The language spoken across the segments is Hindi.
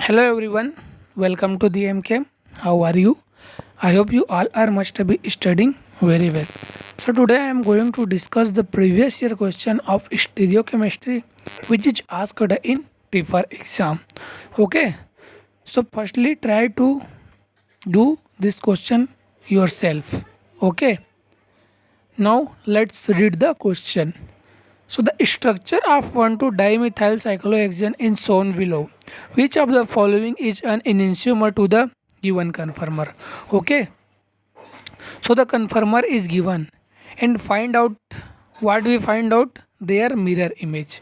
Hello everyone, welcome to the MK. How are you? I hope you all are must be studying very well. So today I am going to discuss the previous year question of stereochemistry which is asked in TIFR exam. Okay, so firstly try to do this question yourself. Okay, now let's read the question. So the structure of 1,2-dimethyl cyclohexane is shown below. Which of the following is an enantiomer to the given conformer? Okay. So the conformer is given and find out what we find out their mirror image.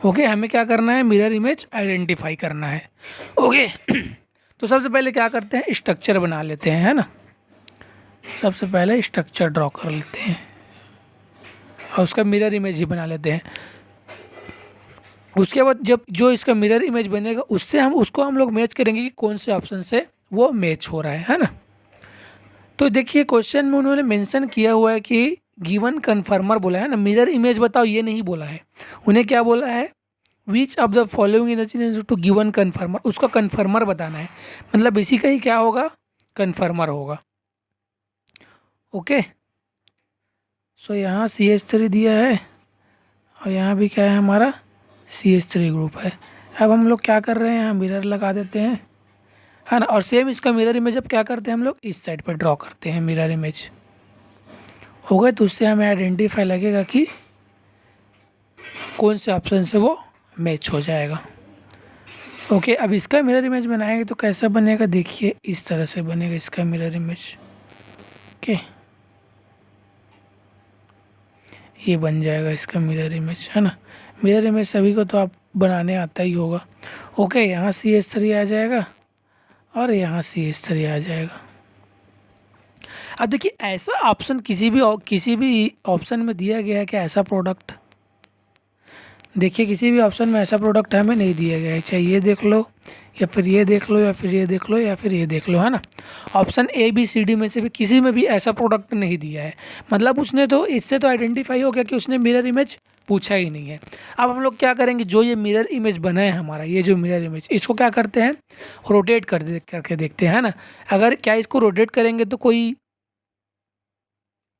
Okay हमें क्या करना है मिरर इमेज आइडेंटिफाई करना है ओके तो सबसे पहले क्या करते हैं स्ट्रक्चर बना लेते हैं है ना सबसे पहले स्ट्रक्चर ड्रॉ कर लेते हैं और उसका मिरर इमेज ही बना लेते हैं उसके बाद जब जो इसका मिरर इमेज बनेगा उससे हम लोग मैच करेंगे कि कौन से ऑप्शन से वो मैच हो रहा है ना तो देखिए क्वेश्चन में उन्होंने मेंशन किया हुआ है कि गिवन कन्फर्मर बोला है ना मिरर इमेज बताओ ये नहीं बोला है उन्हें क्या बोला है which of the following is to given confirmer उसका कन्फर्मर बताना है मतलब इसी का ही क्या होगा कन्फर्मर होगा ओके सो यहाँ CH3 दिया है और यहाँ भी क्या है हमारा CH3 ग्रुप है अब हम लोग क्या कर रहे हैं यहाँ मिरर लगा देते हैं है ना और सेम इसका मिरर इमेज अब क्या करते हैं हम लोग इस साइड पर ड्रॉ करते हैं मिरर इमेज हो गए तो उससे हमें आइडेंटिफाई लगेगा कि कौन से ऑप्शन से वो मैच हो जाएगा ओके अब इसका मिरर इमेज बनाएंगे तो कैसा बनेगा देखिए इस तरह से बनेगा इसका मिरर इमेज ओके ये बन जाएगा इसका मिरर इमेज है ना मिरर इमेज सभी को तो आप बनाने आता ही होगा ओके यहाँ CH3 आ जाएगा और यहाँ CH3 आ जाएगा अब देखिए ऐसा ऑप्शन किसी भी ऑप्शन में दिया गया है कि ऐसा प्रोडक्ट देखिए किसी भी ऑप्शन में ऐसा प्रोडक्ट हमें नहीं दिया गया है चाहे ये देख लो या फिर ये देख लो या फिर ये देख लो या फिर ये देख लो है ना ऑप्शन ABCD में से भी किसी में भी ऐसा प्रोडक्ट नहीं दिया है मतलब उसने तो इससे तो आइडेंटिफाई हो गया कि उसने मिरर इमेज पूछा ही नहीं है अब हम लोग क्या करेंगे जो ये मिरर इमेज बना है हमारा ये जो मिरर इमेज इसको क्या करते हैं रोटेट करके देखते हैं ना अगर क्या इसको रोटेट करेंगे तो कोई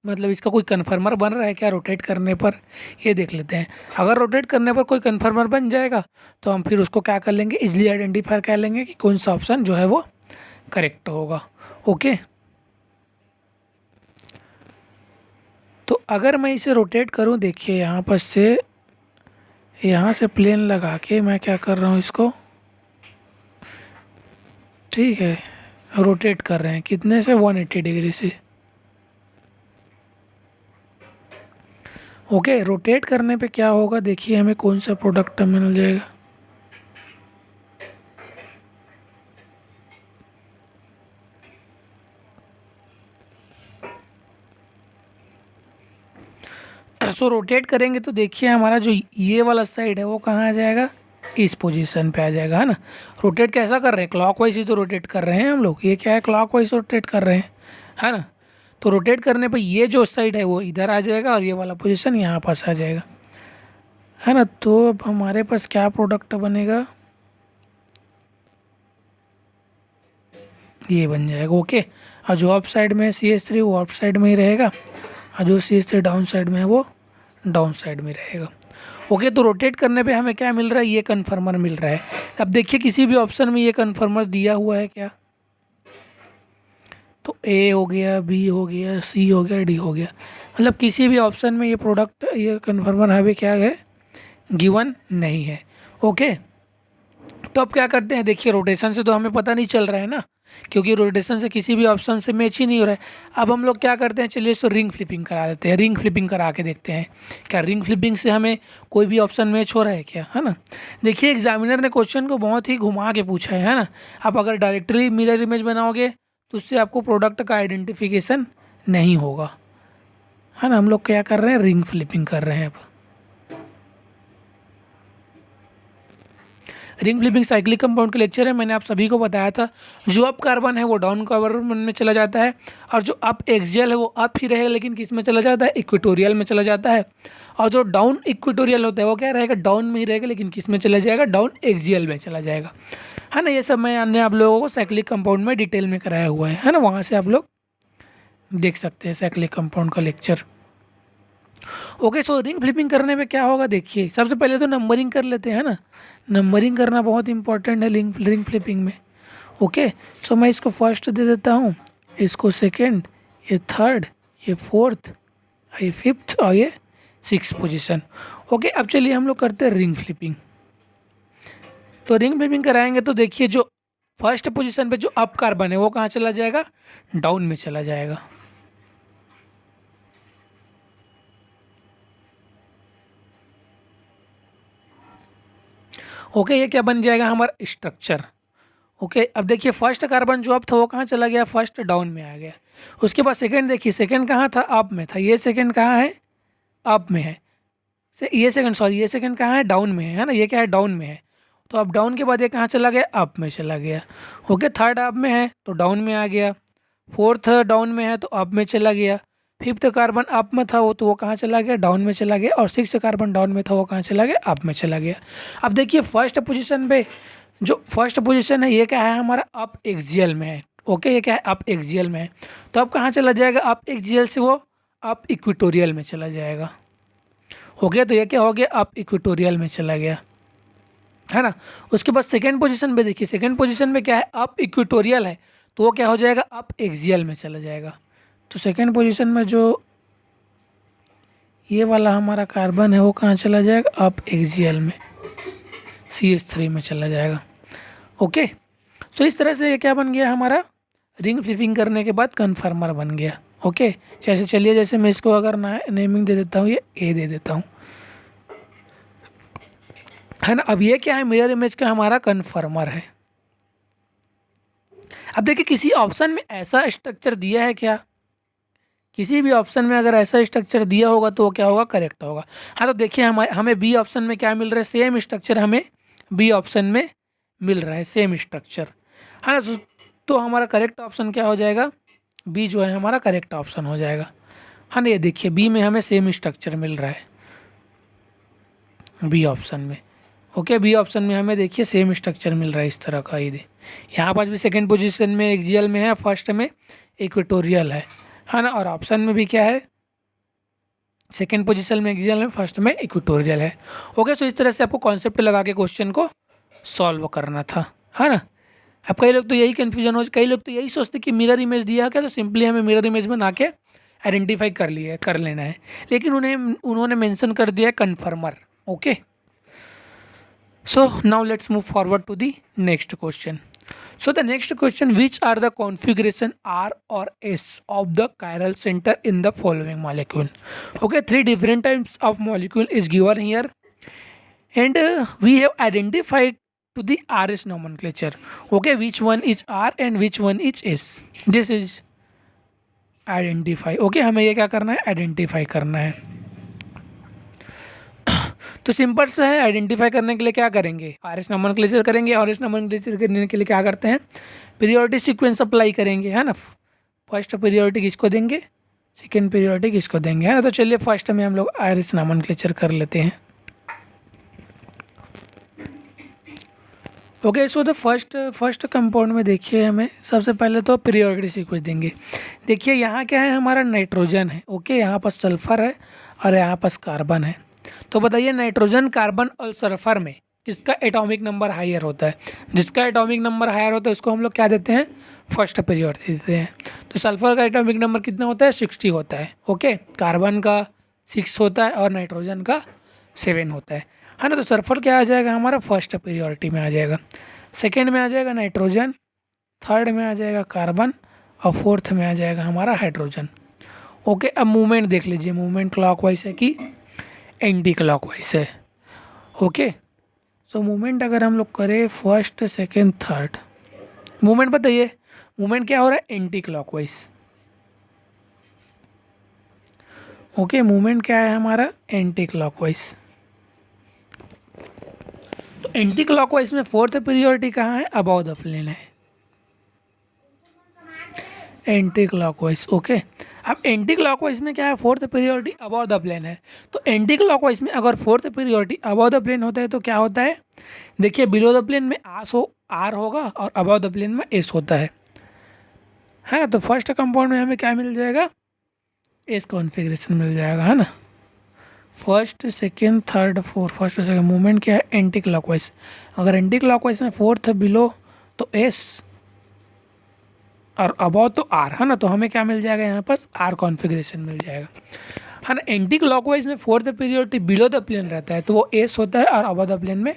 मतलब इसका कोई कन्फर्मर बन रहा है क्या रोटेट करने पर ये देख लेते हैं अगर रोटेट करने पर कोई कन्फर्मर बन जाएगा तो हम फिर उसको क्या कर लेंगे इजीली आइडेंटिफाई कर लेंगे कि कौन सा ऑप्शन जो है वो करेक्ट होगा ओके तो अगर मैं इसे रोटेट करूं देखिए यहाँ से प्लेन लगा के मैं क्या कर रहा हूँ इसको ठीक है रोटेट कर रहे हैं कितने से 180 डिग्री से ओके रोटेट करने पे क्या होगा देखिए हमें कौन सा प्रोडक्ट मिल जाएगा सो रोटेट करेंगे तो देखिए हमारा जो ये वाला साइड है वो कहाँ आ जाएगा इस पोजीशन पे आ जाएगा है ना रोटेट कैसा कर रहे हैं क्लॉकवाइज ही तो रोटेट कर रहे हैं हम लोग ये क्या है क्लॉकवाइज रोटेट कर रहे हैं है ना तो रोटेट करने पे ये जो साइड है वो इधर आ जाएगा और ये वाला पोजीशन यहाँ पास आ जाएगा है ना तो अब हमारे पास क्या प्रोडक्ट बनेगा ये बन जाएगा ओके और जो अप साइड में है CH3 वो अप साइड में ही रहेगा और जो CH3 डाउन साइड में है वो डाउन साइड में रहेगा ओके तो रोटेट करने पे हमें क्या मिल रहा है ये कन्फर्मर मिल रहा है अब देखिए किसी भी ऑप्शन में ये कन्फर्मर दिया हुआ है क्या तो A हो गया B हो गया C हो गया D हो गया मतलब किसी भी ऑप्शन में ये प्रोडक्ट ये कन्फर्मर हमें क्या है गिवन नहीं है ओके तो अब क्या करते हैं देखिए रोटेशन से तो हमें पता नहीं चल रहा है ना क्योंकि रोटेशन से किसी भी ऑप्शन से मैच ही नहीं हो रहा है अब हम लोग क्या करते हैं चलिए इसको रिंग फ्लिपिंग करा देते हैं रिंग फ्लिपिंग करा के देखते हैं क्या रिंग फ्लिपिंग से हमें कोई भी ऑप्शन मैच हो रहा है क्या है ना देखिए एग्जामिनर ने क्वेश्चन को बहुत ही घुमा के पूछा है ना आप अगर डायरेक्टली मिरर इमेज बनाओगे तो उससे आपको प्रोडक्ट का आइडेंटिफिकेशन नहीं होगा है ना हम लोग क्या कर रहे हैं रिंग फ्लिपिंग कर रहे हैं अब रिंग फ्लिपिंग साइक्लिक कंपाउंड का लेक्चर है। मैंने आप सभी को बताया था जो अप कार्बन है वो डाउन कार्बन में चला जाता है, और जो अप एक्सियल है वो अप ही रहेगा, लेकिन किस में चला जाता है, इक्वेटोरियल में चला जाता है। और जो डाउन इक्वेटोरियल होता है वो क्या रहेगा, डाउन में ही रहेगा, लेकिन किस में चला जाएगा, डाउन एक्सियल में चला जाएगा, है ना। ये सब मैंने आप लोगों को साइक्लिक कंपाउंड में डिटेल में कराया हुआ है ना, वहाँ से आप लोग देख सकते हैं साइक्लिक कंपाउंड का लेक्चर। ओके, सो रिंग फ्लिपिंग करने में क्या होगा, देखिए सबसे पहले तो नंबरिंग कर लेते हैं ना। नंबरिंग करना बहुत इंपॉर्टेंट है रिंग फ्लिपिंग में। ओके, सो मैं इसको फर्स्ट दे देता हूँ, इसको सेकंड, ये थर्ड, ये फोर्थ, ये फिफ्थ और ये सिक्स पोजीशन। ओके, अब चलिए हम लोग करते हैं रिंग फ्लिपिंग। तो रिंग फ्लिपिंग कराएंगे तो देखिए जो फर्स्ट पोजीशन पे जो अप कार्बन है वो कहाँ चला जाएगा, डाउन में चला जाएगा। ओके, ये क्या बन जाएगा हमारा स्ट्रक्चर। ओके, अब देखिए फर्स्ट कार्बन जो अप था वो कहाँ चला गया, फर्स्ट डाउन में आ गया। उसके बाद सेकंड, देखिए सेकंड कहाँ था, अप में था, ये सेकंड कहाँ है, अप में है। ये सेकंड, सॉरी ये सेकंड कहाँ है, डाउन में है ना, ये क्या है, डाउन में है। तो अब डाउन के बाद ये कहाँ चला गया, अप में चला गया। ओके, थर्ड अप में है तो डाउन में आ गया, फोर्थ डाउन में है तो अप में चला गया, फिफ्थ कार्बन अप में था वो तो वो कहाँ चला गया, डाउन में चला गया, और सिक्स कार्बन डाउन में था वो कहाँ चला गया, अप में चला गया। अब देखिए फर्स्ट पोजीशन पे जो फर्स्ट पोजीशन है ये क्या है, हमारा अप एक्सियल में है। ओके, ये क्या है, अप एक्सियल में है। तो अब कहाँ चला जाएगा, अप एक्सियल से वो अप इक्वेटोरियल में चला जाएगा। ओके, तो ये क्या हो गया, अप इक्वेटोरियल में चला गया, है ना। उसके बाद सेकेंड पोजीशन पे देखिए, सेकेंड पोजीशन में क्या है, अप इक्वेटोरियल है तो वो क्या हो जाएगा, अप एक्सियल में चला जाएगा। तो सेकेंड पोजीशन में जो ये वाला हमारा कार्बन है वो कहाँ चला जाएगा, अप एक्सियल में, CH3 में चला जाएगा। ओके, सो इस तरह से ये क्या बन गया हमारा, रिंग फ्लिपिंग करने के बाद कन्फर्मर बन गया। ओके, जैसे चलिए जैसे मैं इसको अगर नेमिंग दे देता हूँ, ये ए दे देता हूँ, है ना। अब ये क्या है, मिरर इमेज का हमारा कन्फर्मर है। अब देखिए किसी ऑप्शन में ऐसा स्ट्रक्चर दिया है क्या, किसी भी ऑप्शन में अगर ऐसा स्ट्रक्चर दिया होगा तो वो क्या होगा, करेक्ट होगा। हाँ, तो देखिए हमें बी ऑप्शन में क्या मिल रहा है, सेम स्ट्रक्चर हमें बी ऑप्शन में मिल रहा है, सेम स्ट्रक्चर, है ना। तो हमारा करेक्ट ऑप्शन क्या हो जाएगा, बी जो है हमारा करेक्ट ऑप्शन हो जाएगा, है ना। ये देखिए बी में हमें सेम स्ट्रक्चर मिल रहा है, बी ऑप्शन में। ओके, बी ऑप्शन में हमें देखिए सेम स्ट्रक्चर मिल रहा है इस तरह का। ये यहाँ पर भी सेकेंड पोजीशन में एक्सियल में है, फर्स्ट में इक्वेटोरियल है ना। और ऑप्शन में भी क्या है, सेकेंड पोजीशन में एक्सियल में, फर्स्ट में इक्वेटोरियल है। ओके, सो इस तरह से आपको कॉन्सेप्ट लगा के क्वेश्चन को सॉल्व करना था, है ना। अब कई लोग तो यही कन्फ्यूजन हो, कई लोग तो यही सोचते कि मिरर इमेज दिया क्या, तो सिंपली हमें मिरर इमेज बना के आइडेंटिफाई कर लेना है, लेकिन उन्होंने मेंशन कर दिया है कन्फर्मर। Okay, so now let's move forward to the next question. So the next question, which are the configuration R or S of the chiral center in the following molecule. Okay, three different types of molecule is given here, and we have identified to the RS nomenclature. Okay, which one is R and which one is S, this is identify. Okay, हमें ये क्या करना है, आइडेंटिफाई करना है। तो सिंपल सा है, आइडेंटिफाई करने के लिए क्या करेंगे, RS नोमेनक्लेचर करेंगे। RS नोमेनक्लेचर करने के लिए क्या करते हैं, पीरियोडिक सीक्वेंस अप्लाई करेंगे, है ना। फर्स्ट पीरियोडिक इसको देंगे, सेकेंड पीरियोडिक इसको देंगे, है ना। तो चलिए फर्स्ट में हम लोग RS नोमेनक्लेचर कर लेते हैं। Okay, so the first compound में देखिए हमें सबसे पहले तो पीरियोडिक सीक्वेंस देंगे। देखिए यहाँ क्या है, हमारा नाइट्रोजन है। ओके, यहाँ पर सल्फर है और यहाँ पर कार्बन है। तो बताइए नाइट्रोजन, कार्बन और सल्फर में किसका एटॉमिक नंबर हायर होता है, जिसका एटॉमिक नंबर हायर होता है उसको हम लोग क्या देते हैं, फर्स्ट पीरियोडिक देते हैं। तो सल्फर का एटॉमिक नंबर कितना होता है, 60 होता है। ओके, कार्बन का 6 होता है और नाइट्रोजन का 7 होता है ना। तो सल्फर क्या आ जाएगा हमारा, फर्स्ट पीरियोडिक में आ जाएगा, सेकेंड में आ जाएगा नाइट्रोजन, थर्ड में आ जाएगा कार्बन और फोर्थ में आ जाएगा हमारा हाइड्रोजन। ओके, अब मूवमेंट देख लीजिए, मूवमेंट क्लॉकवाइज है कि एंटी क्लॉकवाइज है। ओके, सो मूवमेंट अगर हम लोग करें फर्स्ट सेकेंड थर्ड, मूवमेंट बताइए, मूवमेंट क्या हो रहा है, एंटी क्लॉकवाइज। ओके, मूवमेंट क्या है हमारा, एंटी क्लॉकवाइज। तो एंटी क्लॉकवाइज में फोर्थ पीरियोडिटी कहाँ है, अबाव द प्लेन है, एंटी क्लॉकवाइज। ओके, अब एंटी क्लॉकवाइज में क्या है, फोर्थ पीरियोडिटी अबाव द प्लेन है। तो एंटी क्लॉकवाइज में अगर फोर्थ पीरियोडिटी अबाव द प्लेन होता है तो क्या होता है, देखिए बिलो द प्लेन में आर होगा और अबाव द प्लेन में एस होता है ना। तो फर्स्ट कंपाउंड में हमें क्या मिल जाएगा, एस कॉन्फ़िगरेशन मिल जाएगा, है ना। First second third fourth, first second movement क्या है, एंटी क्लॉकवाइज। अगर एंटी क्लॉकवाइज में फोर्थ बिलो तो एस और अबाव तो आर, है ना। तो हमें क्या मिल जाएगा यहाँ पर, आर कॉन्फ़िगरेशन मिल जाएगा, है ना। एंटी क्लॉकवाइज में फोर्थ पीरियोडिटी बिलो द प्लेन रहता है तो वो एस होता है और अबाव द प्लेन में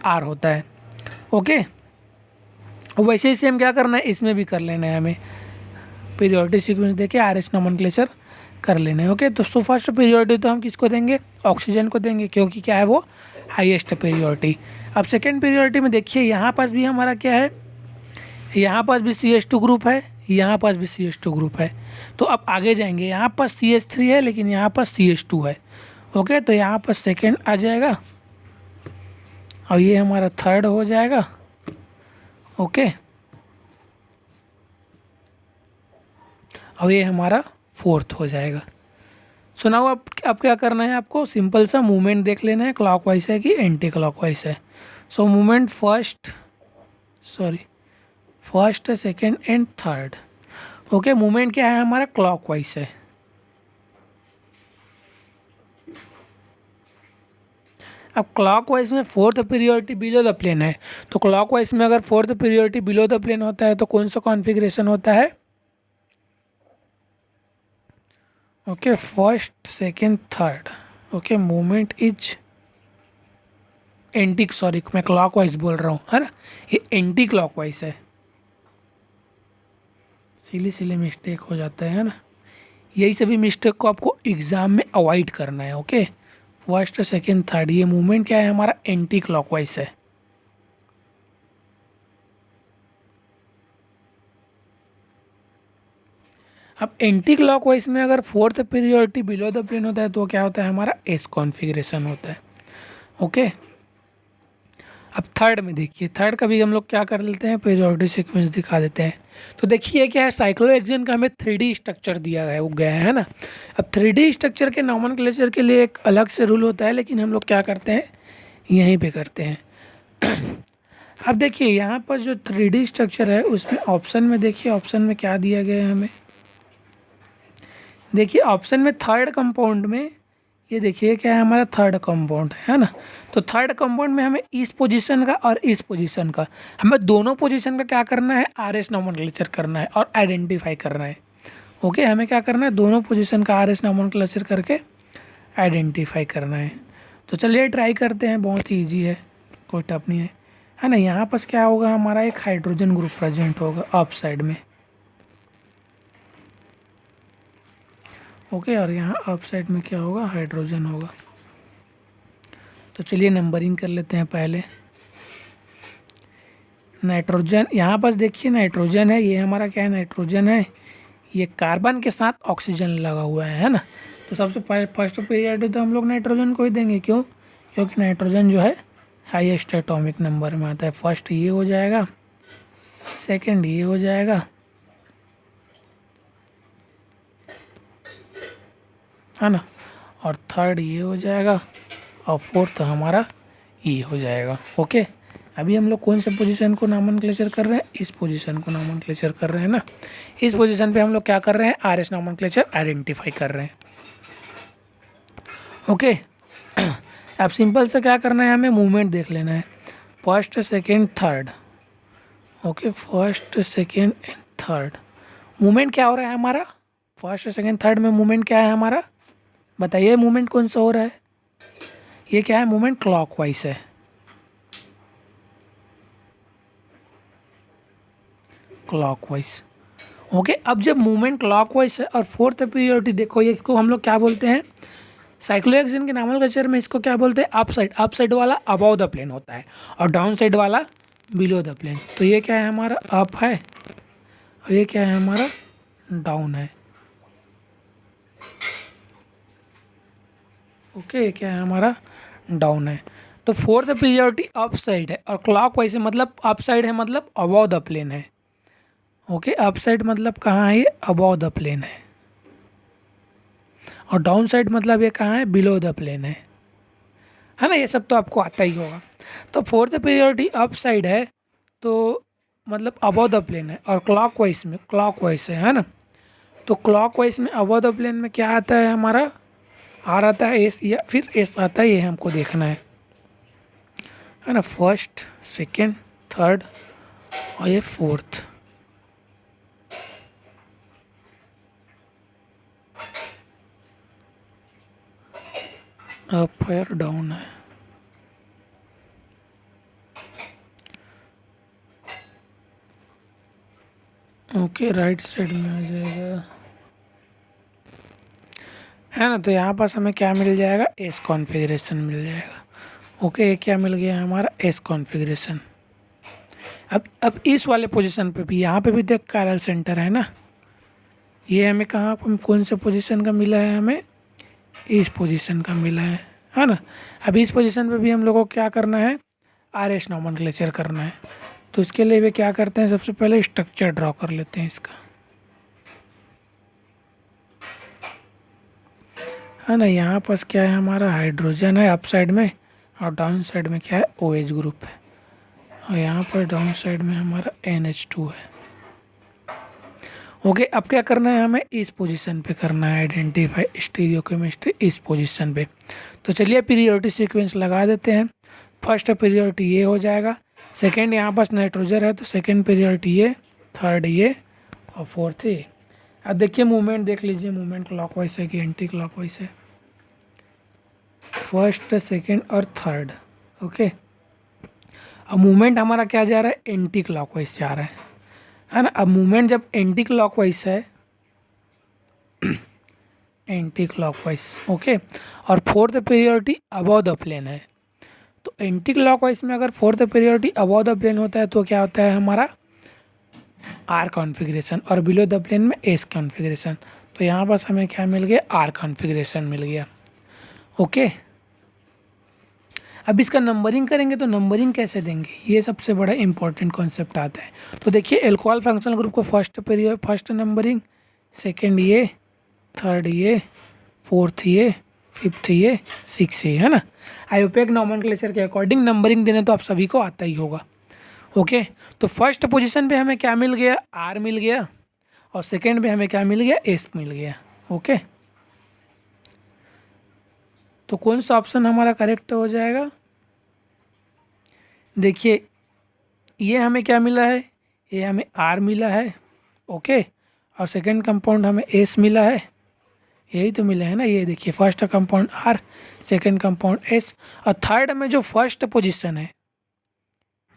आर होता है। ओके, वैसे ही सेम क्या करना है, इसमें भी कर लेना है हमें, पीरियोडिक सीक्वेंस देके आर एस नोमेनक्लेचर कर लेना है। ओके, तो फर्स्ट पीरियोडिटी तो हम किसको देंगे, ऑक्सीजन को देंगे, क्योंकि क्या है वो हाईएस्ट पीरियोडिटी। अब सेकेंड पीरियोडिटी में देखिए यहाँ पास भी हमारा क्या है, यहाँ पास भी CH2 ग्रुप है, यहाँ पास भी CH2 ग्रुप है। तो अब आगे जाएंगे, यहाँ पास CH3 है लेकिन यहाँ पास CH2 है। ओके, तो यहाँ पर सेकेंड आ जाएगा और ये हमारा थर्ड हो जाएगा। ओके, और ये हमारा फोर्थ हो जाएगा। सुनाओ अब क्या करना है आपको, सिंपल सा मूवमेंट देख लेना है, क्लॉकवाइज है कि एंटी क्लॉकवाइज है। So movement first second and third. Okay, movement क्या है हमारा, क्लॉकवाइज है। अब क्लॉकवाइज में फोर्थ पीरियोडिटी बिलो द प्लेन है, तो क्लॉकवाइज में अगर फोर्थ पीरियोडिटी बिलो द प्लेन होता है तो कौन सा कॉन्फ़िगरेशन होता है, okay, first second third. Okay, movement is anti, sorry मैं क्लॉकवाइज बोल रहा हूँ, है ना, ये एंटी क्लॉकवाइज है, सिली मिस्टेक हो जाता है ना। यही सभी मिस्टेक को आपको एग्जाम में अवॉइड करना है। ओके, फर्स्ट सेकेंड थर्ड, ये मूवमेंट क्या है हमारा, एंटी क्लॉकवाइज है। अब एंटी क्लॉकवाइज में अगर फोर्थ पीरियोडिटी बिलो द प्लेन होता है तो क्या होता है हमारा, एस कॉन्फ़िगरेशन होता है। ओके, अब थर्ड में देखिए, थर्ड का भी हम लोग क्या कर लेते हैं, पीरियोडिक सीक्वेंस दिखा देते हैं। तो देखिए क्या है, साइक्लोहेक्सेन का हमें 3D स्ट्रक्चर दिया गया है ना। अब 3D स्ट्रक्चर के नोमेनक्लेचर के लिए एक अलग से रूल होता है, लेकिन हम लोग क्या करते हैं, यहीं पे करते हैं। अब देखिए यहाँ पर जो 3D स्ट्रक्चर है उसमें ऑप्शन में देखिए, ऑप्शन में क्या दिया गया है हमें, देखिए ऑप्शन में थर्ड कंपाउंड में, ये देखिए क्या है हमारा, थर्ड कंपाउंड है ना। तो थर्ड कंपाउंड में हमें इस पोजीशन का और इस पोजीशन का, हमें दोनों पोजीशन का क्या करना है, आर एस नोमेनक्लेचर करना है और आइडेंटिफाई करना है। ओके, हमें क्या करना है, दोनों पोजीशन का आर एस नोमेनक्लेचर करके आइडेंटिफाई करना है। तो चलिए ट्राई करते हैं, बहुत ही ईजी है, कोई टफ नहीं है ना। यहाँ पर क्या होगा हमारा, एक हाइड्रोजन ग्रुप प्रेजेंट होगा अप साइड में। ओके, और यहाँ अप साइड में क्या होगा, हाइड्रोजन होगा। तो चलिए नंबरिंग कर लेते हैं पहले। नाइट्रोजन, यहाँ पास देखिए नाइट्रोजन है, ये हमारा क्या है, नाइट्रोजन है, ये कार्बन के साथ ऑक्सीजन लगा हुआ है ना। तो सबसे फर्स्ट पीरियड तो हम लोग नाइट्रोजन को ही देंगे, क्यों, क्योंकि नाइट्रोजन जो है हाईएस्ट एटॉमिक नंबर में आता है। फर्स्ट ये हो जाएगा, सेकंड ये हो जाएगा, है ना, और थर्ड ये हो जाएगा, और फोर्थ हमारा ये हो जाएगा। ओके, अभी हम लोग कौन से पोजीशन को नोमेनक्लेचर कर रहे हैं, इस पोजीशन को नोमेनक्लेचर कर रहे हैं ना। इस पोजीशन पे हम लोग क्या कर रहे हैं, आर एस नोमेनक्लेचर आइडेंटिफाई कर रहे हैं। ओके, अब सिंपल से क्या करना है, हमें मूवमेंट देख लेना है, first second third. Okay, first second and third, movement क्या हो रहा है हमारा, फर्स्ट सेकेंड थर्ड में मूवमेंट क्या है हमारा, बताइए मूवमेंट कौन सा हो रहा है, ये क्या है, मूवमेंट क्लॉकवाइज है। क्लॉकवाइज। ओके, अब जब मूवमेंट क्लॉकवाइज है और फोर्थ पीरियोडिटी देखो, ये इसको हम लोग क्या बोलते हैं, साइक्लोहेक्सेन के नोमेनक्लेचर में इसको क्या बोलते हैं, अप साइड वाला अबव द प्लेन होता है और डाउन साइड वाला बिलो द प्लेन। तो ये क्या है हमारा, अप है, और ये क्या है हमारा, डाउन है। ओके, ये क्या है हमारा, डाउन है। तो फोर्थ पीरियोडिटी अप साइड है और क्लॉक वाइज मतलब अप साइड है मतलब अबव द प्लेन है। ओके, अप साइड मतलब कहाँ है, ये अबव द प्लेन है। और डाउन साइड मतलब ये कहाँ है, बिलो द प्लेन है ना। ये सब तो आपको आता ही होगा। तो फोर्थ पीरियोडिटी अप साइड है तो मतलब अबव द प्लेन है, और क्लॉक वाइज में क्लॉक वाइज है ना। तो क्लॉक वाइज में अबव द प्लेन में क्या आता है हमारा, आर आता है एस या फिर एस आता है, ये हमको देखना है ना। फर्स्ट, सेकंड, थर्ड और ये फोर्थ। अप है और डाउन है। ओके, राइट साइड में आ जाएगा, है ना। तो यहाँ पास हमें क्या मिल जाएगा, एस कॉन्फ़िगरेशन मिल जाएगा। ओके, ये क्या मिल गया हमारा, एस कॉन्फ़िगरेशन। अब इस वाले पोजीशन पे भी, यहाँ पे भी देख कायरल सेंटर है ना। ये हमें कहाँ, कौन से पोजीशन का मिला है, हमें इस पोजीशन का मिला है ना। अब इस पोजीशन पे भी हम लोगों को क्या करना है, आर एस नॉमेनक्लेचर करना है। तो इसके लिए भी क्या करते हैं, सबसे पहले स्ट्रक्चर ड्रॉ कर लेते हैं इसका, है ना। यहाँ पास क्या है हमारा, हाइड्रोजन है अप साइड में, और डाउन साइड में क्या है, ओ एच ग्रुप है। और यहाँ पर डाउन साइड में हमारा NH2 है। ओके, अब क्या करना है हमें, इस पोजीशन पे करना है आइडेंटिफाई स्टीरियोकेमिस्ट्री, इस पोजीशन पे। तो चलिए पीरियोडिक सीक्वेंस लगा देते हैं। फर्स्ट पीरियोडिटी ये हो जाएगा, सेकंड यहाँ पास नाइट्रोजन है तो सेकंड पीरियोडिटी ये, थर्ड ये और फोर्थ ये। अब देखिए मूवमेंट देख लीजिए, मूवमेंट क्लॉकवाइज है कि एंटी क्लॉकवाइज है, फर्स्ट, सेकंड और थर्ड। ओके, अब मूवमेंट हमारा क्या जा रहा है, एंटी क्लॉकवाइज जा रहा है ना। अब मूवमेंट जब एंटी क्लॉकवाइज है, एंटी क्लॉकवाइज, ओके, और फोर्थ पीरियोडिटी अबव द प्लेन है। तो एंटी क्लॉकवाइज में अगर फोर्थ पीरियोडिटी अबव द प्लेन होता है तो क्या होता है हमारा, आर कॉन्फ़िगरेशन, और बिलो द प्लेन में एस कॉन्फ़िगरेशन। तो यहाँ पास हमें क्या मिल गया, आर कॉन्फ़िगरेशन मिल गया। ओके, अब इसका नंबरिंग करेंगे तो नंबरिंग कैसे देंगे, ये सबसे बड़ा इंपॉर्टेंट कॉन्सेप्ट आता है। तो देखिए एल्कोहल फंक्शनल ग्रुप को फर्स्ट नंबरिंग, सेकंड ये, थर्ड ये, फोर्थ ये, फिफ्थ ये, सिक्स ये, है ना। आईयूपीएक नॉमेनक्लेचर के अकॉर्डिंग नंबरिंग देने तो आप सभी को आता ही होगा। ओके, तो फर्स्ट पोजीशन पे हमें क्या मिल गया, आर मिल गया, और सेकंड पे हमें क्या मिल गया, एस मिल गया। ओके, तो कौन सा ऑप्शन हमारा करेक्ट हो जाएगा, देखिए ये हमें क्या मिला है, ये हमें आर मिला है। ओके, और सेकंड कंपाउंड हमें एस मिला है, यही तो मिला है ना। ये देखिए first compound R, second compound S, और थर्ड में जो फर्स्ट पोजीशन है,